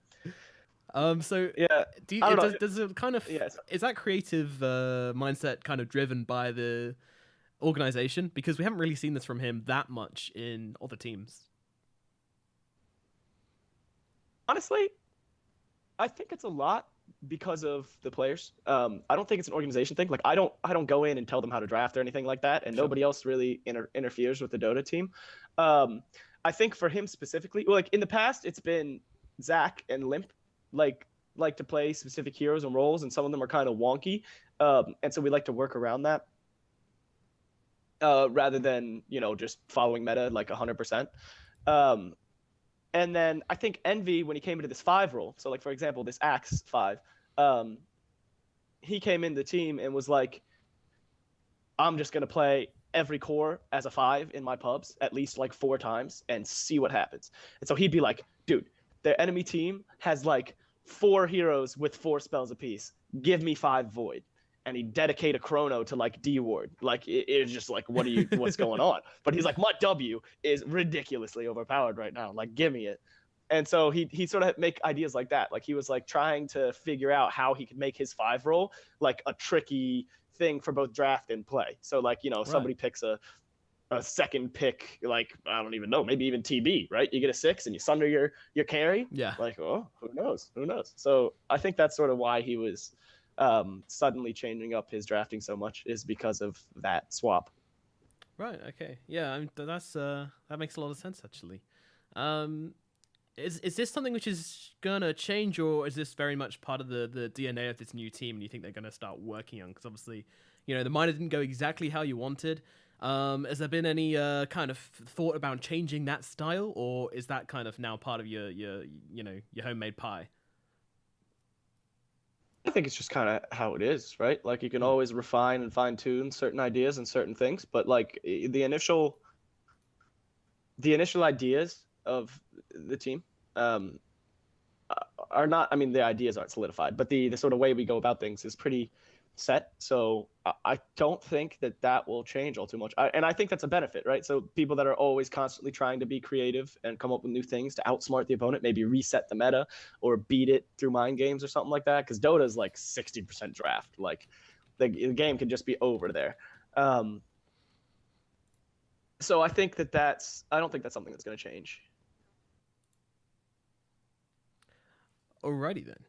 So
yeah,
does it kind of is that creative mindset kind of driven by the organization? Because we haven't really seen this from him that much in other teams.
Honestly, I think it's a lot because of the players. I don't think it's an organization thing. Like I don't go in and tell them how to draft or anything like that, and nobody else really interferes with the Dota team. I think for him specifically, like in the past, it's been Zach and Limp, like to play specific heroes and roles, and some of them are kind of wonky, and so we like to work around that rather than just following meta like 100%. And then I think Envy, when he came into this 5 role, so like for example this Axe 5, he came in the team and was like, I'm just gonna play every core as a 5 in my pubs at least like 4 times and see what happens. And so he'd be like, dude, their enemy team has like 4 heroes with 4 spells apiece. Give me 5 void. And he'd dedicate a chrono to like D-ward. Like it's just like, what's going on? But he's like, my W is ridiculously overpowered right now. Like, give me it. And so he sort of make ideas like that. Like he was like trying to figure out how he could make his 5 role like a tricky thing for both draft and play. So like, somebody picks a second pick, like I don't even know, maybe even TB, right? You get a 6 and you sunder your carry.
Yeah.
Like, oh, who knows? So I think that's sort of why he was suddenly changing up his drafting so much, is because of that swap.
Right. Okay. Yeah. I mean, that makes a lot of sense actually. Is this something which is gonna change, or is this very much part of the DNA of this new team, and you think they're gonna start working on? Because obviously, the minor didn't go exactly how you wanted. Has there been any kind of thought about changing that style, or is that kind of now part of your homemade pie?
I think it's just kind of how it is, right? Like you can always refine and fine tune certain ideas and certain things, but like the initial ideas of the team um, are not. I mean, the ideas aren't solidified, but the sort of way we go about things is pretty set. So I don't think that will change all too much. And I think that's a benefit, right? So people that are always constantly trying to be creative and come up with new things to outsmart the opponent, maybe reset the meta or beat it through mind games or something like that. Because Dota is like 60% draft. Like the game can just be over there. So I think I don't think that's something that's going to change.
Alrighty then.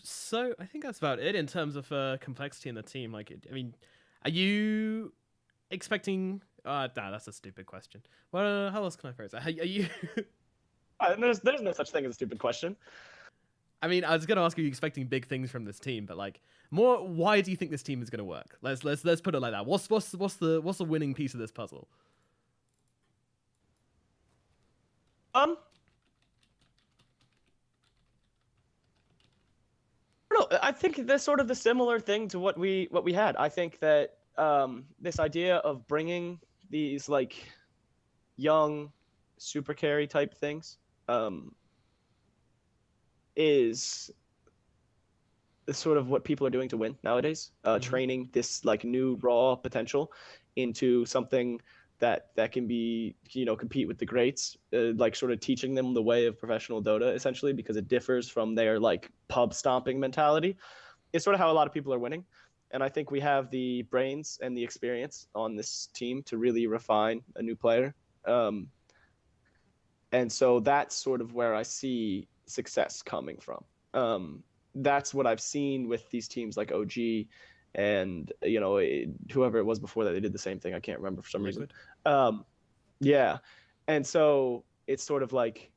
So I think that's about it in terms of complexity in the team. Like, I mean, are you expecting? Nah, that's a stupid question. Well, how else can I phrase it? Are you?
There's no such thing as a stupid question.
I mean, I was gonna ask, are you expecting big things from this team? But like, more, why do you think this team is gonna work? Let's put it like that. What's the winning piece of this puzzle?
I think that's sort of the similar thing to what we had. I think that this idea of bringing these like young super carry type things is sort of what people are doing to win nowadays. Training this like new raw potential into something that can be, compete with the greats, like sort of teaching them the way of professional Dota essentially, because it differs from their like pub stomping mentality. It's sort of how a lot of people are winning. And I think we have the brains and the experience on this team to really refine a new player. And so that's sort of where I see success coming from. That's what I've seen with these teams like OG and whoever it was before that. They did the same thing. I can't remember for some reason. Yeah. And so it's sort of like,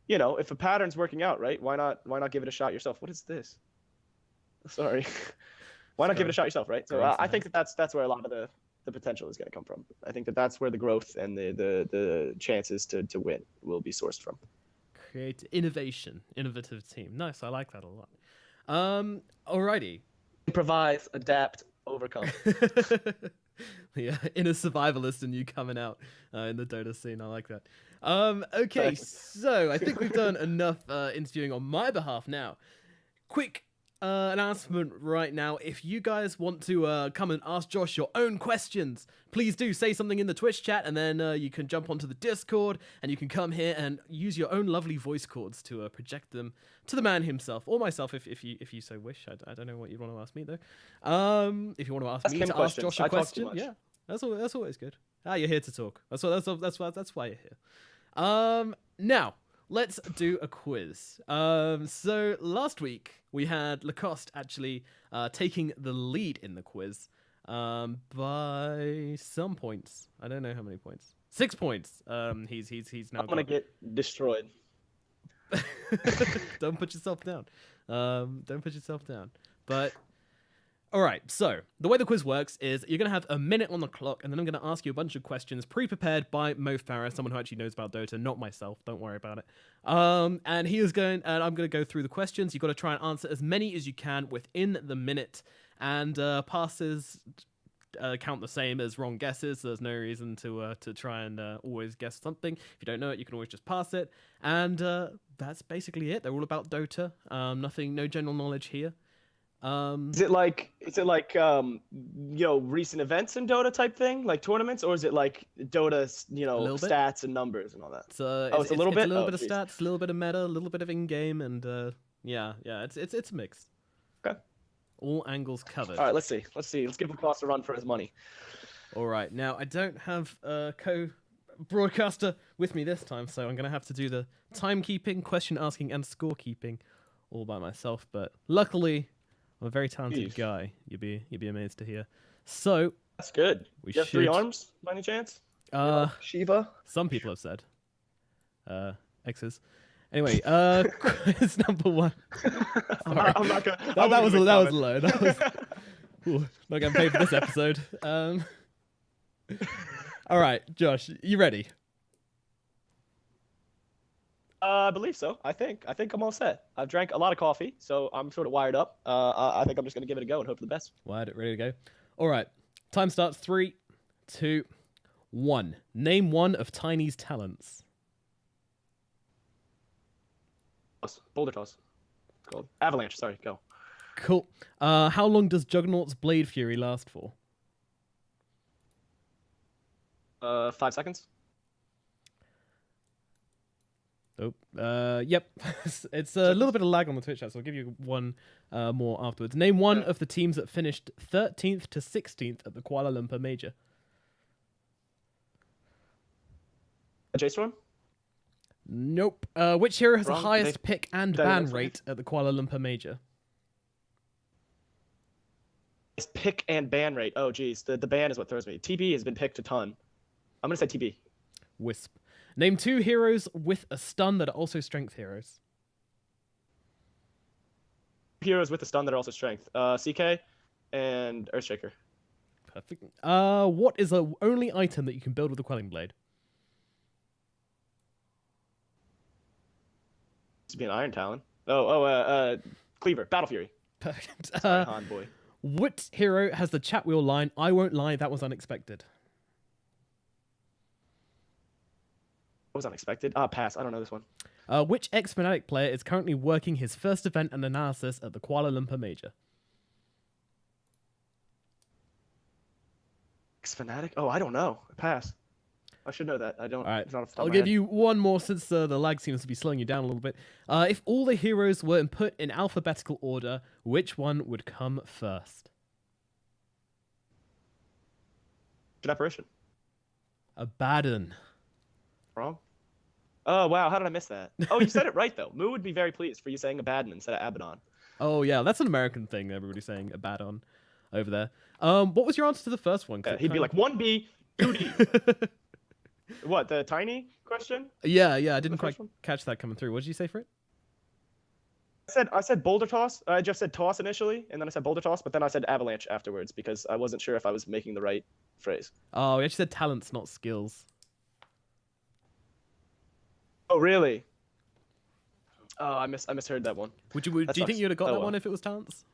if a pattern's working out, right, why not give it a shot yourself? What is this? Sorry. Why not give it a shot yourself, right? So I think that's where a lot of the potential is going to come from. I think that's where the growth and the chances to win will be sourced from.
Create innovative team. Nice, I like that a lot. Alrighty.
Improvise, adapt, overcome.
Yeah, inner survivalist and you coming out in the Dota scene. I like that. Okay, so I think we've done enough interviewing on my behalf now. Quick announcement right now. If you guys want to come and ask Josh your own questions, please do say something in the Twitch chat, and then you can jump onto the Discord and you can come here and use your own lovely voice cords to project them to the man himself or myself if you so wish. I don't know what you'd want to ask me though. If you want to ask me to ask Josh a question, yeah, that's always good. You're here to talk. That's why you're here. Now let's do a quiz. So last week we had Lacoste actually taking the lead in the quiz by some points. I don't know how many points. 6 points. He's now.
I'm gonna get destroyed.
Don't put yourself down. Don't put yourself down. But all right, so the way the quiz works is you're going to have a minute on the clock, and then I'm going to ask you a bunch of questions pre-prepared by Mofarah, someone who actually knows about Dota, not myself. Don't worry about it. And I'm going to go through the questions. You've got to try and answer as many as you can within the minute, and passes count the same as wrong guesses. So there's no reason to try and always guess something. If you don't know it, you can always just pass it. And that's basically it. They're all about Dota. No general knowledge here.
Is it like recent events in Dota type thing, like tournaments, or is it like Dota stats and numbers and all that?
It's a little bit of stats, a little bit of meta, a little bit of in-game, and it's a mix.
Okay.
All angles covered.
All right, let's see. Let's give Lacoste a run for his money.
All right, now I don't have a co-broadcaster with me this time, so I'm gonna have to do the timekeeping, question asking, and scorekeeping all by myself. But luckily, I'm a very talented guy. You'd be amazed to hear. So
that's good. You have 3 arms by any chance? Shiva.
Some people have said. X's. Anyway, quiz number 1. Sorry. I'm not gonna. That was low. That was. Not getting paid for this episode. All right, Josh, you ready?
I believe so. I think I'm all set. I've drank a lot of coffee, so I'm sort of wired up. I think I'm just gonna give it a go and hope for the best.
Wired, ready to go. All right. Time starts. 3, 2, 1. Name one of Tiny's talents.
Boulder toss. It's called avalanche. Sorry, go.
Cool. How long does Juggernaut's Blade Fury last for?
5 seconds.
Oh, yep. It's a little bit of lag on the Twitch chat, so I'll give you one more afterwards. Name one of the teams that finished 13th to 16th at the Kuala Lumpur Major.
J-Storm?
Nope. Which hero has
Wrong.
the highest pick and
Did I
ban
answer
rate at the Kuala Lumpur Major?
It's pick and ban rate. Oh, geez. The ban is what throws me. TB has been picked a ton. I'm going to say TB.
Wisp. Name 2 heroes with a stun that are also strength heroes.
Heroes with a stun that are also strength. CK and Earthshaker.
Perfect. What is the only item that you can build with the Quelling Blade?
To be an Iron Talon. Cleaver. Battle Fury.
Perfect.
Sorry, Han boy.
What hero has the chat wheel line, "I won't lie, that was unexpected"?
What was unexpected? Pass. I don't know this one.
Which ex-Fnatic player is currently working his first event and analysis at the Kuala Lumpur Major?
Fnatic? Oh, I don't know. Pass. I should know that. I don't.
All right.
It's not off the top
I'll
of my
give
head.
you one more since the lag seems to be slowing you down a little bit. If all the heroes were put in alphabetical order, which one would come first?
Good apparition.
Abaddon.
Wrong. Oh, wow. How did I miss that? Oh, you said it right, though. Moo would be very pleased for you saying Abaddon instead of Abaddon.
Oh, yeah. That's an American thing. Everybody's saying Abaddon over there. What was your answer to the first one?
Yeah, he'd be like 1B, 2D. What, the tiny question?
Yeah. I didn't
first
quite
one?
catch that coming through. What did you say for it?
I said boulder toss. I just said toss initially, and then I said boulder toss, but then I said avalanche afterwards because I wasn't sure if I was making the right phrase.
Oh, we actually said talents, not skills.
Oh, really? Oh, I misheard that one.
Do you think you would have got
Oh,
that
well.
one if it was talents?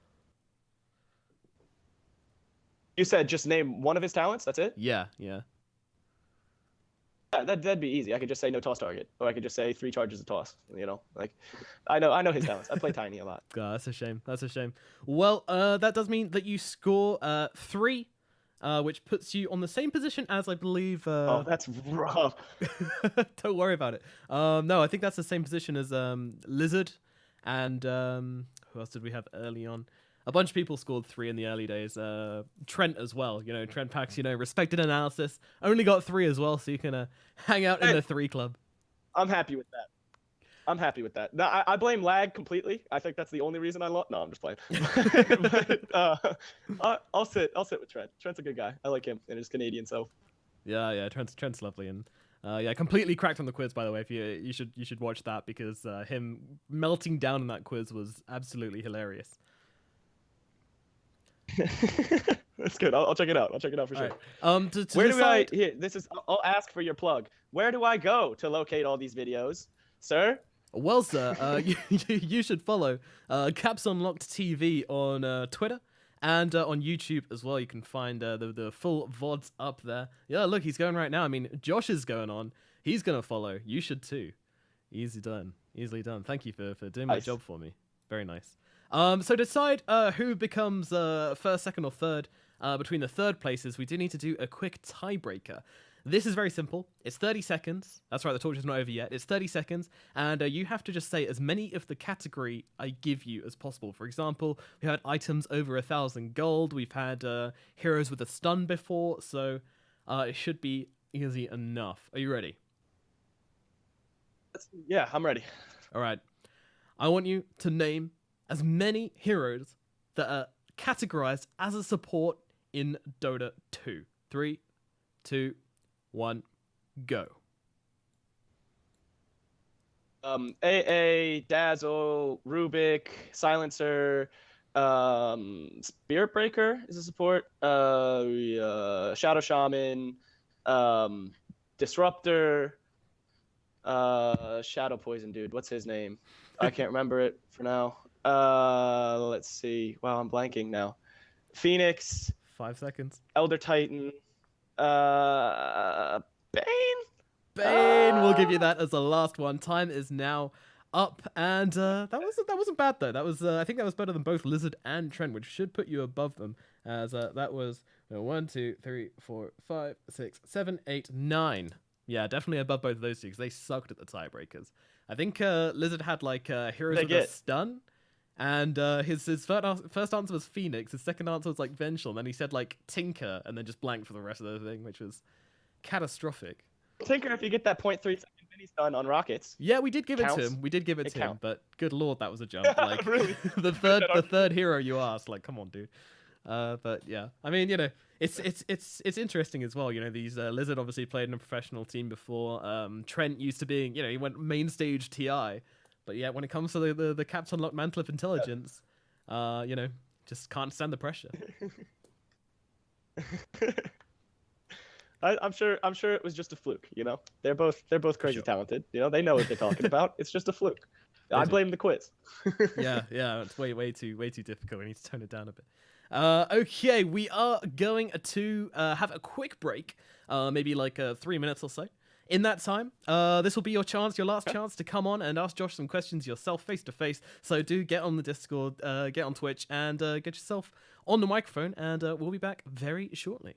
You said just name one of his talents. That's it.
Yeah.
Yeah, that'd be easy. I could just say no toss target, or I could just say 3 charges of toss. You know, like I know his talents. I play tiny a lot.
God, that's a shame. That's a shame. Well, that does mean that you score 3, which puts you on the same position as I believe.
Oh, that's rough.
Don't worry about it. No, I think that's the same position as Lizard, and who else did we have early on? A bunch of people scored 3 in the early days. Trent as well. You know, Trent Pax, respected analysis. Only got 3 as well, so you can hang out in the 3 club.
I'm happy with that. No, I blame lag completely. I think that's the only reason I lost. No, I'm just playing. But, I'll sit with Trent. Trent's a good guy. I like him and his Canadian self.
Yeah. Trent's lovely, and completely cracked on the quiz. By the way, if you should watch that because him melting down in that quiz was absolutely hilarious.
That's good. I'll check it out. I'll check it out for sure.
Right.
Where
decide...
do I? Here, I'll ask for your plug. Where do I go to locate all these videos, sir?
Well, sir, you should follow Caps Unlocked TV on Twitter and on YouTube as well. You can find the full VODs up there. Yeah, look, he's going right now. I mean, Josh is going on. He's gonna follow. You should too. Easily done. Thank you for doing my job for me. Very nice. So decide who becomes first, second, or third between the third places. We do need to do a quick tiebreaker. This is very simple. It's 30 seconds. That's right, the torch is not over yet. It's 30 seconds, and you have to just say as many of the category I give you as possible. For example, we had items over 1,000 gold. We've had heroes with a stun before, so it should be easy enough. Are you ready?
Yeah, I'm ready.
All right. I want you to name as many heroes that are categorized as a support in Dota 2. 3, 2, 1, go.
AA, Dazzle, Rubik, Silencer, Spirit Breaker is a support, Shadow Shaman, Disruptor, Shadow Poison dude. What's his name? I can't remember it for now. Let's see. Wow, I'm blanking now. Phoenix.
5 seconds.
Elder Titan. Bane.
Bane. We'll give you that as the last one. Time is now up, and that wasn't bad though. That was I think that was better than both Lizard and Trent, which should put you above them. As that was 1, 2, 3, 4, 5, 6, 7, 8, 9. Yeah, definitely above both of those two because they sucked at the tiebreakers. I think Lizard had like Heroes with a Stun, and his first answer was Phoenix. His second answer was like Vengeful, and then he said like Tinker, and then just blanked for the rest of the thing, which was catastrophic.
Tinker, if you get that 0.3 second mini stun on rockets.
Yeah, we did give it to him. We did give it to him, but good lord, that was a jump. Like
Really?
the third hero you asked, like, come on, dude. But yeah, I mean, you know, it's interesting as well. You know, these Lizard obviously played in a professional team before. Trent used to being, you know, he went main stage TI, but yeah, when it comes to the Caps Unlocked Mantle of Intelligence, you know, just can't stand the pressure.
I'm sure it was just a fluke. You know, they're both crazy talented. You know, they know what they're talking about. It's just a fluke. I blame the quiz.
yeah, it's way too difficult. We need to tone it down a bit. Okay, we are going to have a quick break, maybe like 3 minutes or so. In that time, this will be your last chance to come on and ask Josh some questions yourself face to face. So do get on the Discord, get on Twitch, and get yourself on the microphone, and we'll be back very shortly.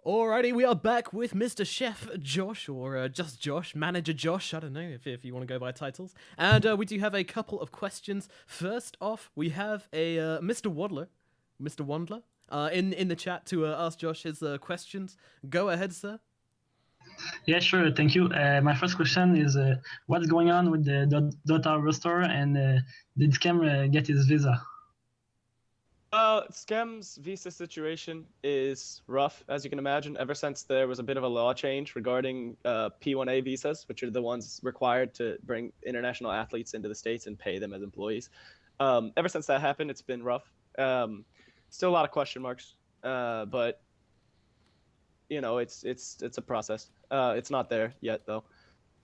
Alrighty, we are back with Mr. Chef Josh, or just Josh, Manager Josh, I don't know if you want to go by titles. And we do have a couple of questions. First off, we have a Mr. Wandler in the chat to ask Josh his questions. Go ahead, sir.
Yeah, sure. Thank you. My first question is, what's going on with the DotA roster, and did Scam get his visa?
Scam's visa situation is rough, as you can imagine, ever since there was a bit of a law change regarding P1A visas, which are the ones required to bring international athletes into the States and pay them as employees. Ever since that happened, it's been rough. Still a lot of question marks, but you know, it's a process. It's not there yet, though.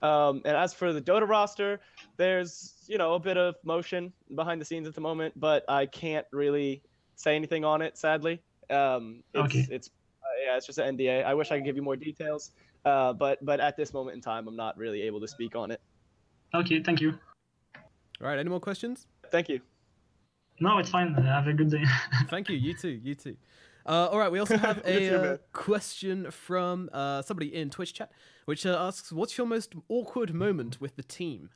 And as for the Dota roster, there's, you know, a bit of motion behind the scenes at the moment, but I can't really say anything on it, sadly.
Okay.
It's just an NDA. I wish I could give you more details, but at this moment in time, I'm not really able to speak on it.
Okay, thank you.
All right, any more questions?
Thank you.
No, it's fine. Have a good day.
Thank you. You too. All right, we also have a question from somebody in Twitch chat, which asks, "What's your most awkward moment with the team?"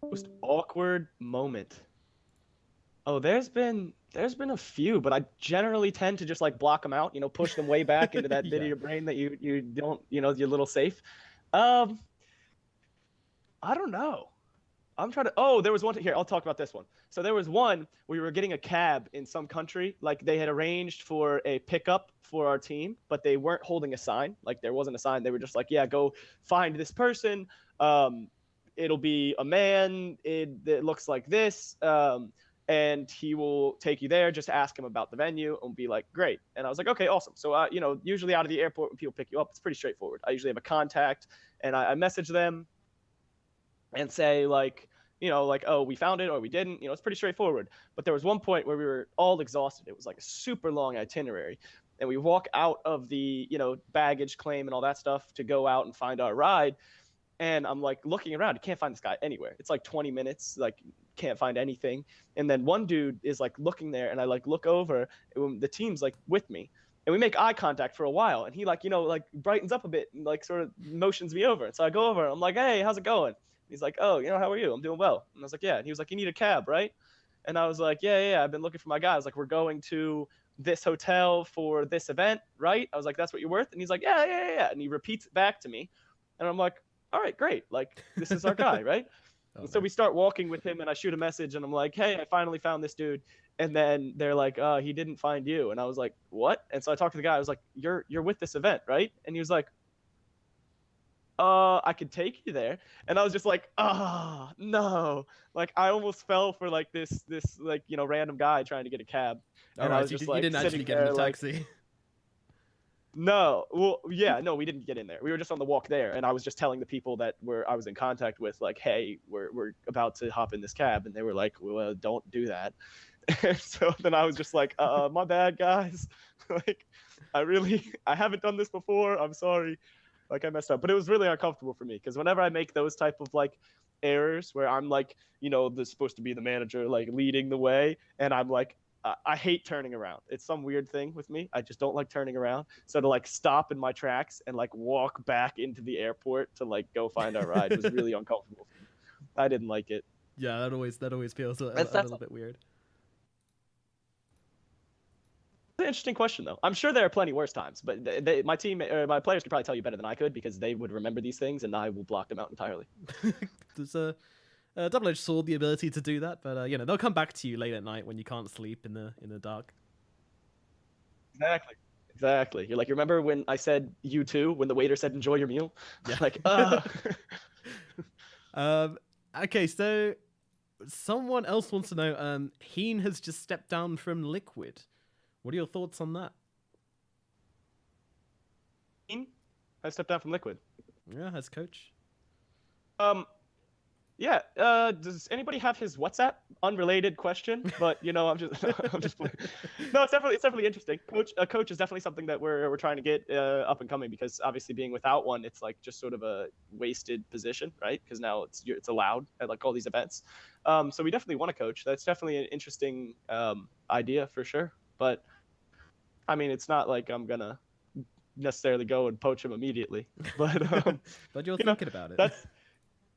Most awkward moment. Oh, there's been a few, but I generally tend to just like block them out. You know, push them way back into that bit of your brain that you don't, you know, your little safe. I don't know. I'm trying to. Oh, there was one here. I'll talk about this one. So there was one where we were getting a cab in some country. Like they had arranged for a pickup for our team, but they weren't holding a sign. Like there wasn't a sign. They were just like, yeah, go find this person. It'll be a man. It looks like this. And he will take you there. Just ask him about the venue and be like, great. And I was like, okay, awesome. So, you know, usually out of the airport when people pick you up, it's pretty straightforward. I usually have a contact, and I message them and say like, you know, like, oh, we found it or we didn't. You know, it's pretty straightforward. But there was one point where we were all exhausted. It was like a super long itinerary. And we walk out of the, you know, baggage claim and all that stuff to go out and find our ride. And I'm like looking around, you can't find this guy anywhere. It's like 20 minutes, like can't find anything. And then one dude is like looking there, and I like look over, and the team's like with me, and we make eye contact for a while. And he like, you know, like brightens up a bit and like sort of motions me over. And so I go over, and I'm like, hey, how's it going? And he's like, oh, you know, how are you? I'm doing well. And I was like, yeah. And he was like, you need a cab, right? And I was like, yeah, I've been looking for my guys. Like, we're going to this hotel for this event, right? I was like, that's what you're worth? And he's like, yeah. And he repeats it back to me. And I'm like, all right, great. Like, this is our guy, right? And so we start walking with him, and I shoot a message, and I'm like, hey, I finally found this dude. And then they're like, he didn't find you. And I was like, what? And so I talked to the guy. I was like, you're with this event, right? And he was like, I could take you there. And I was just like, no. Like, I almost fell for like this like, you know, random guy trying to get a cab. And I was just like,
you didn't actually get in the taxi.
Like, no, well, yeah, no, we didn't get in there. We were just on the walk there, and I was just telling the people that I was in contact with, like, hey, we're about to hop in this cab, and they were like, well, don't do that. And so then I was just like, my bad, guys. Like, I haven't done this before. I'm sorry. Like, I messed up, but it was really uncomfortable for me, because whenever I make those type of like errors where I'm like, you know, supposed to be the manager, like leading the way, and I'm like, I hate turning around. It's some weird thing with me. I just don't like turning around. So to like stop in my tracks and like walk back into the airport to like go find our ride was really uncomfortable for me. I didn't like it.
Yeah, that always feels a little bit weird.
It's an interesting question though. I'm sure there are plenty worse times, but my team or my players could probably tell you better than I could, because they would remember these things and I will block them out entirely.
There's a double-edged sword, the ability to do that, but you know, they'll come back to you late at night when you can't sleep in the dark.
Exactly. You're like, you remember when I said you too when the waiter said enjoy your meal?
Yeah.
Like,
Okay, so someone else wants to know. Heen has just stepped down from Liquid. What are your thoughts on that?
I stepped down from Liquid.
Yeah, as coach.
Yeah. Does anybody have his WhatsApp? Unrelated question, but I'm just I'm just playing. No, it's definitely interesting. Coach is definitely something that we're trying to get up and coming, because obviously being without one, it's like just sort of a wasted position, right? Because now it's allowed at like all these events. So we definitely want a coach. That's definitely an interesting idea for sure. But I mean, it's not like I'm gonna necessarily go and poach him immediately. But
but you're thinking about it.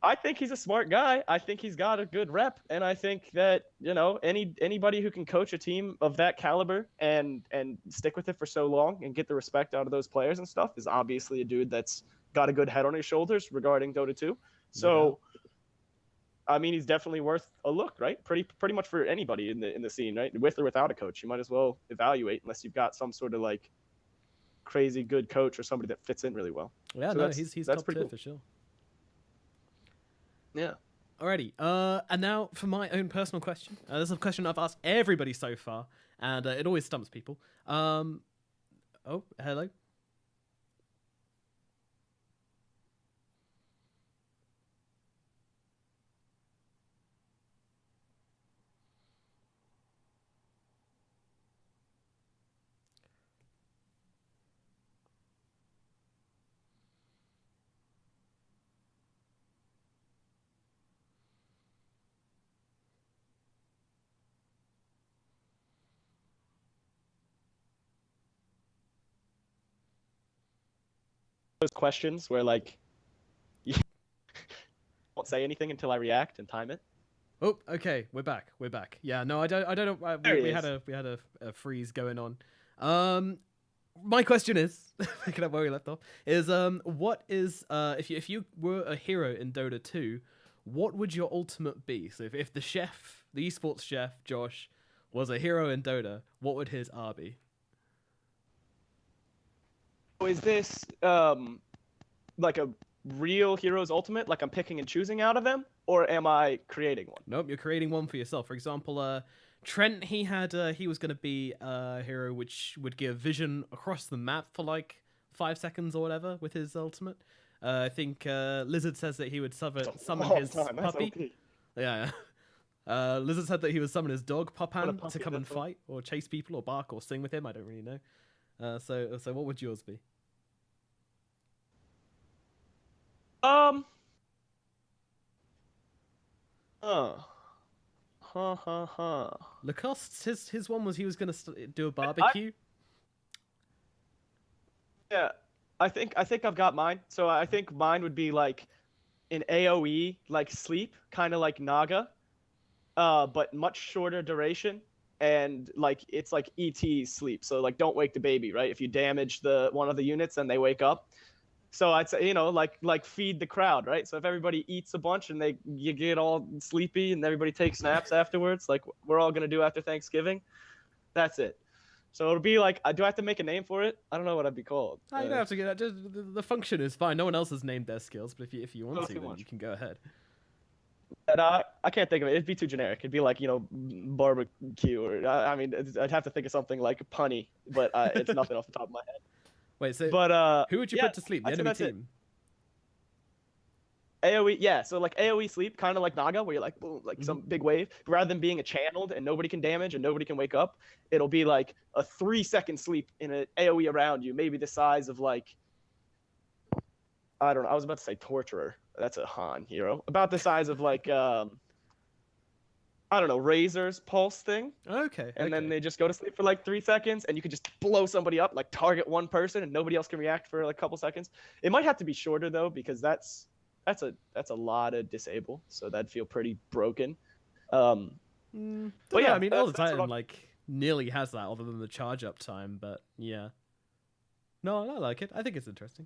I think he's a smart guy. I think he's got a good rep, and I think that anybody who can coach a team of that caliber and stick with it for so long and get the respect out of those players and stuff is obviously a dude that's got a good head on his shoulders regarding Dota 2. So, I mean, he's definitely worth a look, right? Pretty much for anybody in the scene, right? With or without a coach, you might as well evaluate, unless you've got some sort of like crazy good coach or somebody that fits in really well.
Yeah, so no, he's top tier for sure.
Yeah.
Alrighty. And now for my own personal question. This is a question I've asked everybody so far, and it always stumps people. Oh, hello.
Those questions where like you won't say anything until I react and time it.
Oh, okay, we're back. Yeah, no, I don't know. We had a freeze going on. My question is, picking up where we left off, is what is if you were a hero in Dota 2, what would your ultimate be? So if the chef, the esports chef Josh, was a hero in Dota, what would his R be?
Is this like a real hero's ultimate, like I'm picking and choosing out of them, or am I creating one?
Nope, you're creating one for yourself. For example, Trent, he was going to be a hero which would give vision across the map for like 5 seconds or whatever with his ultimate. I think Lizard says that he would summon his puppy. Yeah. Lizard said that he would summon his dog Popan to come and fight or chase people or bark or sing with him. I don't really know. So what would yours be? Lacoste's his one was he was gonna do a barbecue.
Yeah, I think I've got mine. So I think mine would be like an AOE, like sleep, kind of like Naga, but much shorter duration. And like it's like ET sleep, so like don't wake the baby, right? If you damage one of the units, then they wake up. So I'd say like feed the crowd, right? So if everybody eats a bunch and you get all sleepy and everybody takes naps afterwards, like we're all gonna do after Thanksgiving, that's it. So it'll be like, do I have to make a name for it? I don't know what I'd be called.
You don't have to get that. Just the function is fine. No one else has named their skills, but if you want to, then you can go ahead.
And I can't think of it. It'd be too generic. It'd be like, barbecue, or I mean, I'd have to think of something like punny, but it's nothing off the top of my head.
Wait, so who would you put to sleep? The enemy team?
AoE, yeah. So like AoE sleep, kind of like Naga, where you're like, boom, like some big wave. Rather than being a channeled and nobody can damage and nobody can wake up, it'll be like a 3-second sleep in an AoE around you, maybe the size of like, I don't know. I was about to say Torturer. That's a Han hero. About the size of like, I don't know, Razor's pulse thing.
Okay.
And then they just go to sleep for like 3 seconds, and you can just blow somebody up, like target one person, and nobody else can react for like a couple seconds. It might have to be shorter though, because that's a lot of disable, so that'd feel pretty broken.
But yeah, I mean, all the time like nearly has that, other than the charge up time. But yeah, no, I like it. I think it's interesting.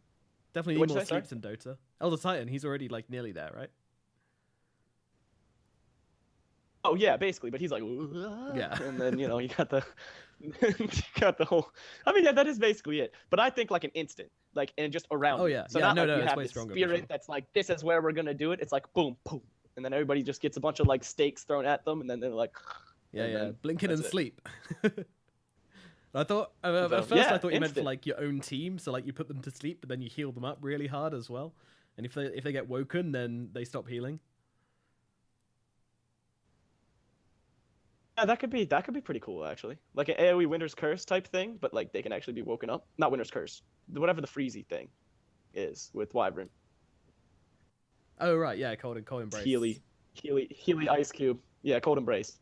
Definitely need more sleeps in Dota. Elder Titan, he's already like nearly there, right?
Oh yeah, basically, but he's like,
yeah,
and then you got the whole. I mean, yeah, that is basically it. But I think like an instant, like and just around.
Oh
you.
yeah,
So
yeah,
not
no,
like
no,
you
it's
have
way
this
stronger. For
spirit
sure.
that's like this is where we're gonna do it. It's like boom, boom, and then everybody just gets a bunch of like stakes thrown at them, and then they're like,
Yeah,
and
yeah,
then
blinking
that's
and
it.
sleep. I thought at
So,
first
yeah,
I thought you meant for
instant.
like your own team, so like you put them to sleep, but then you heal them up really hard as well. And if they get woken, then they stop healing.
Yeah, that could be pretty cool actually. Like an AoE Winter's Curse type thing, but like they can actually be woken up. Not Winter's Curse, whatever the freezy thing is with Wyvern.
Oh right, yeah, cold embrace.
Healy Ice Cube. Yeah, Cold Embrace.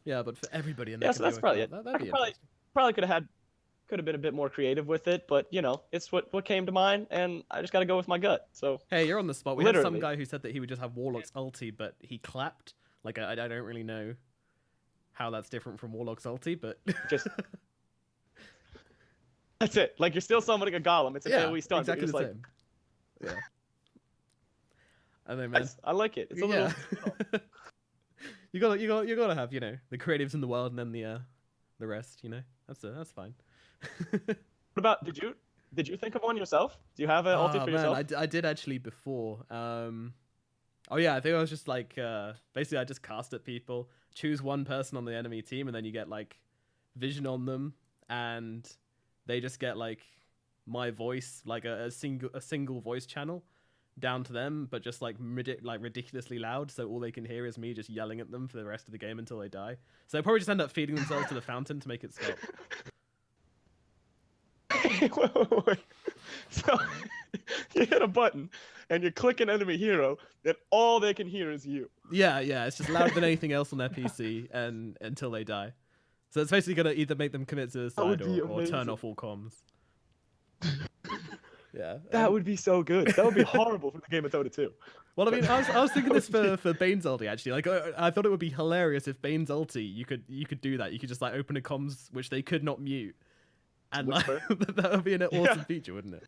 Yeah, but for everybody in
Yeah,
there.
so that's probably it.
That'd be
probably
interesting.
could have been a bit more creative with it, but you know, it's what came to mind, and I just got to go with my gut. So
Hey, you're on the spot. We had some
Literally.
guy who said that he would just have Warlock's ulti, but he clapped. Like I don't really know how that's different from Warlock's ulti, but
just that's it. Like you're still summoning a golem. It's an
yeah,
AoE stun.
exactly the
But
same. Yeah. I know,
you're
man.
just like, I like it. It's a
Yeah.
little.
you gotta have, you know, the creatives in the world and then the rest, you know. That's fine.
What about did you think of one yourself? Do you have an ulti for yourself?
I did actually before. Oh yeah, I think I was just like basically I just cast at people, choose one person on the enemy team, and then you get like vision on them, and they just get like my voice, like a single voice channel down to them, but just like ridiculously loud, so all they can hear is me just yelling at them for the rest of the game until they die. So they probably just end up feeding themselves to the fountain to make it stop.
Wait. So you hit a button and you click an enemy hero, and all they can hear is you.
Yeah, it's just louder than anything else on their PC and until they die. So it's basically gonna either make them commit suicide
be
or turn
amazing.
off all comms. Yeah.
That would be so good. That would be horrible for the game of Dota 2.
Well, I mean, I was thinking this for Bane's ulti actually. Like, I thought it would be hilarious if Bane's ulti you could do that. You could just like open a comms which they could not mute, and like that would be an awesome feature, wouldn't it?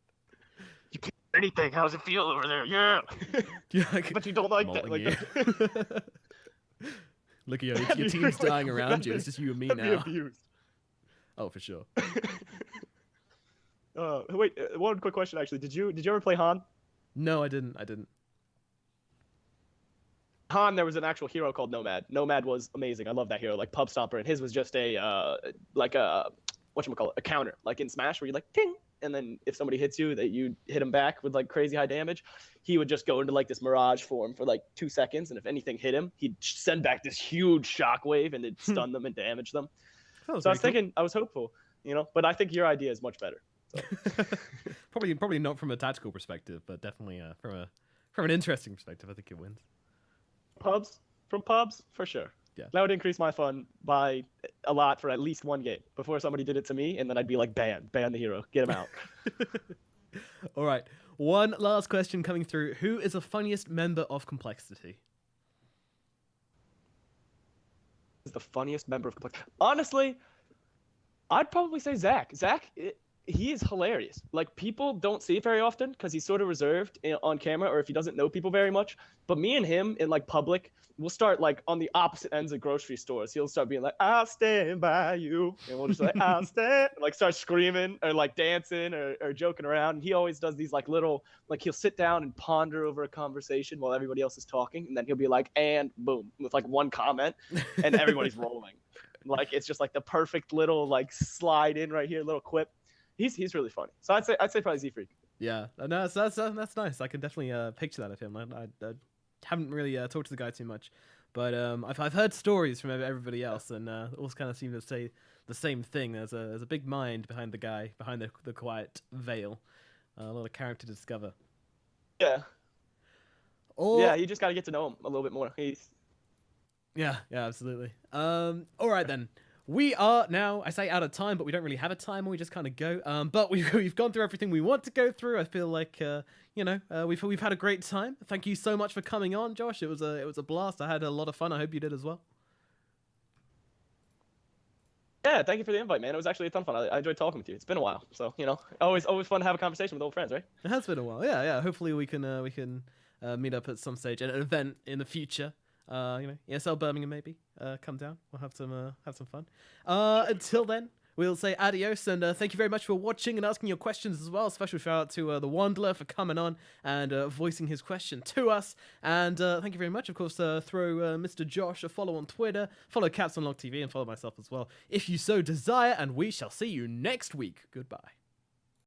Anything? How's it feel over there? Yeah.
Yeah, like,
But you don't like that.
mauling
Like
you. Look, your team's dying around you. It's just you and me
that'd be
now.
abused.
Oh, for sure.
Wait, one quick question actually. Did you ever play Han?
No, I didn't.
Han, there was an actual hero called Nomad. Nomad was amazing. I love that hero, like Pub Stomper, and his was just a like a whatchamacallit, a counter, like in Smash where you like ting, and then if somebody hits you, that you hit him back with like crazy high damage. He would just go into like this mirage form for like 2 seconds, and if anything hit him, he'd send back this huge shockwave and it'd stun them and damage them. So I was thinking, I was hopeful, you know, but I think your idea is much better. So.
Probably not from a tactical perspective, but definitely from an interesting perspective, I think it wins.
From pubs, for sure.
Yeah.
That would increase my fun by a lot for at least one game before somebody did it to me, and then I'd be like, ban the hero, get him out.
All right, one last question coming through. Who is the funniest member of Complexity?
Is the funniest member of Complexity. Honestly, I'd probably say Zach. He is hilarious. Like, people don't see it very often because he's sort of reserved on camera, or if he doesn't know people very much. But me and him in like public, we'll start like on the opposite ends of grocery stores. He'll start being like, "I'll stand by you," and we'll just like, "I'll stand," and, like start screaming or like dancing or joking around. And he always does these like little, like he'll sit down and ponder over a conversation while everybody else is talking, and then he'll be like, "And boom," with like one comment, and everybody's rolling. Like it's just like the perfect little like slide in right here, little quip. He's really funny. So I'd say probably Z-Freak.
Yeah, no, that's nice. I can definitely picture that of him. I haven't really talked to the guy too much, but I've heard stories from everybody else, and all kind of seem to say the same thing. There's a big mind behind the guy, behind the quiet veil. A lot of character to discover.
Yeah.
Or,
yeah, you just got to get to know him a little bit more.
Yeah, absolutely. All right then. We are now, I say out of time, but we don't really have a time, or we just kind of go. But we've gone through everything we want to go through. I feel like we've had a great time. Thank you so much for coming on, Josh. It was a blast. I had a lot of fun. I hope you did as well.
Yeah, thank you for the invite, man. It was actually a ton of fun. I enjoyed talking with you. It's been a while, so always fun to have a conversation with old friends, right?
It has been a while. Yeah. Hopefully we can meet up at some stage at an event in the future. ESL Birmingham maybe. Come down. We'll have some fun. Until then, we'll say adios, and thank you very much for watching and asking your questions as well. Special shout out to the Wanderer for coming on and voicing his question to us. And thank you very much. Of course, throw Mr. Josh a follow on Twitter, follow Caps Unlocked TV, and follow myself as well if you so desire. And we shall see you next week. Goodbye.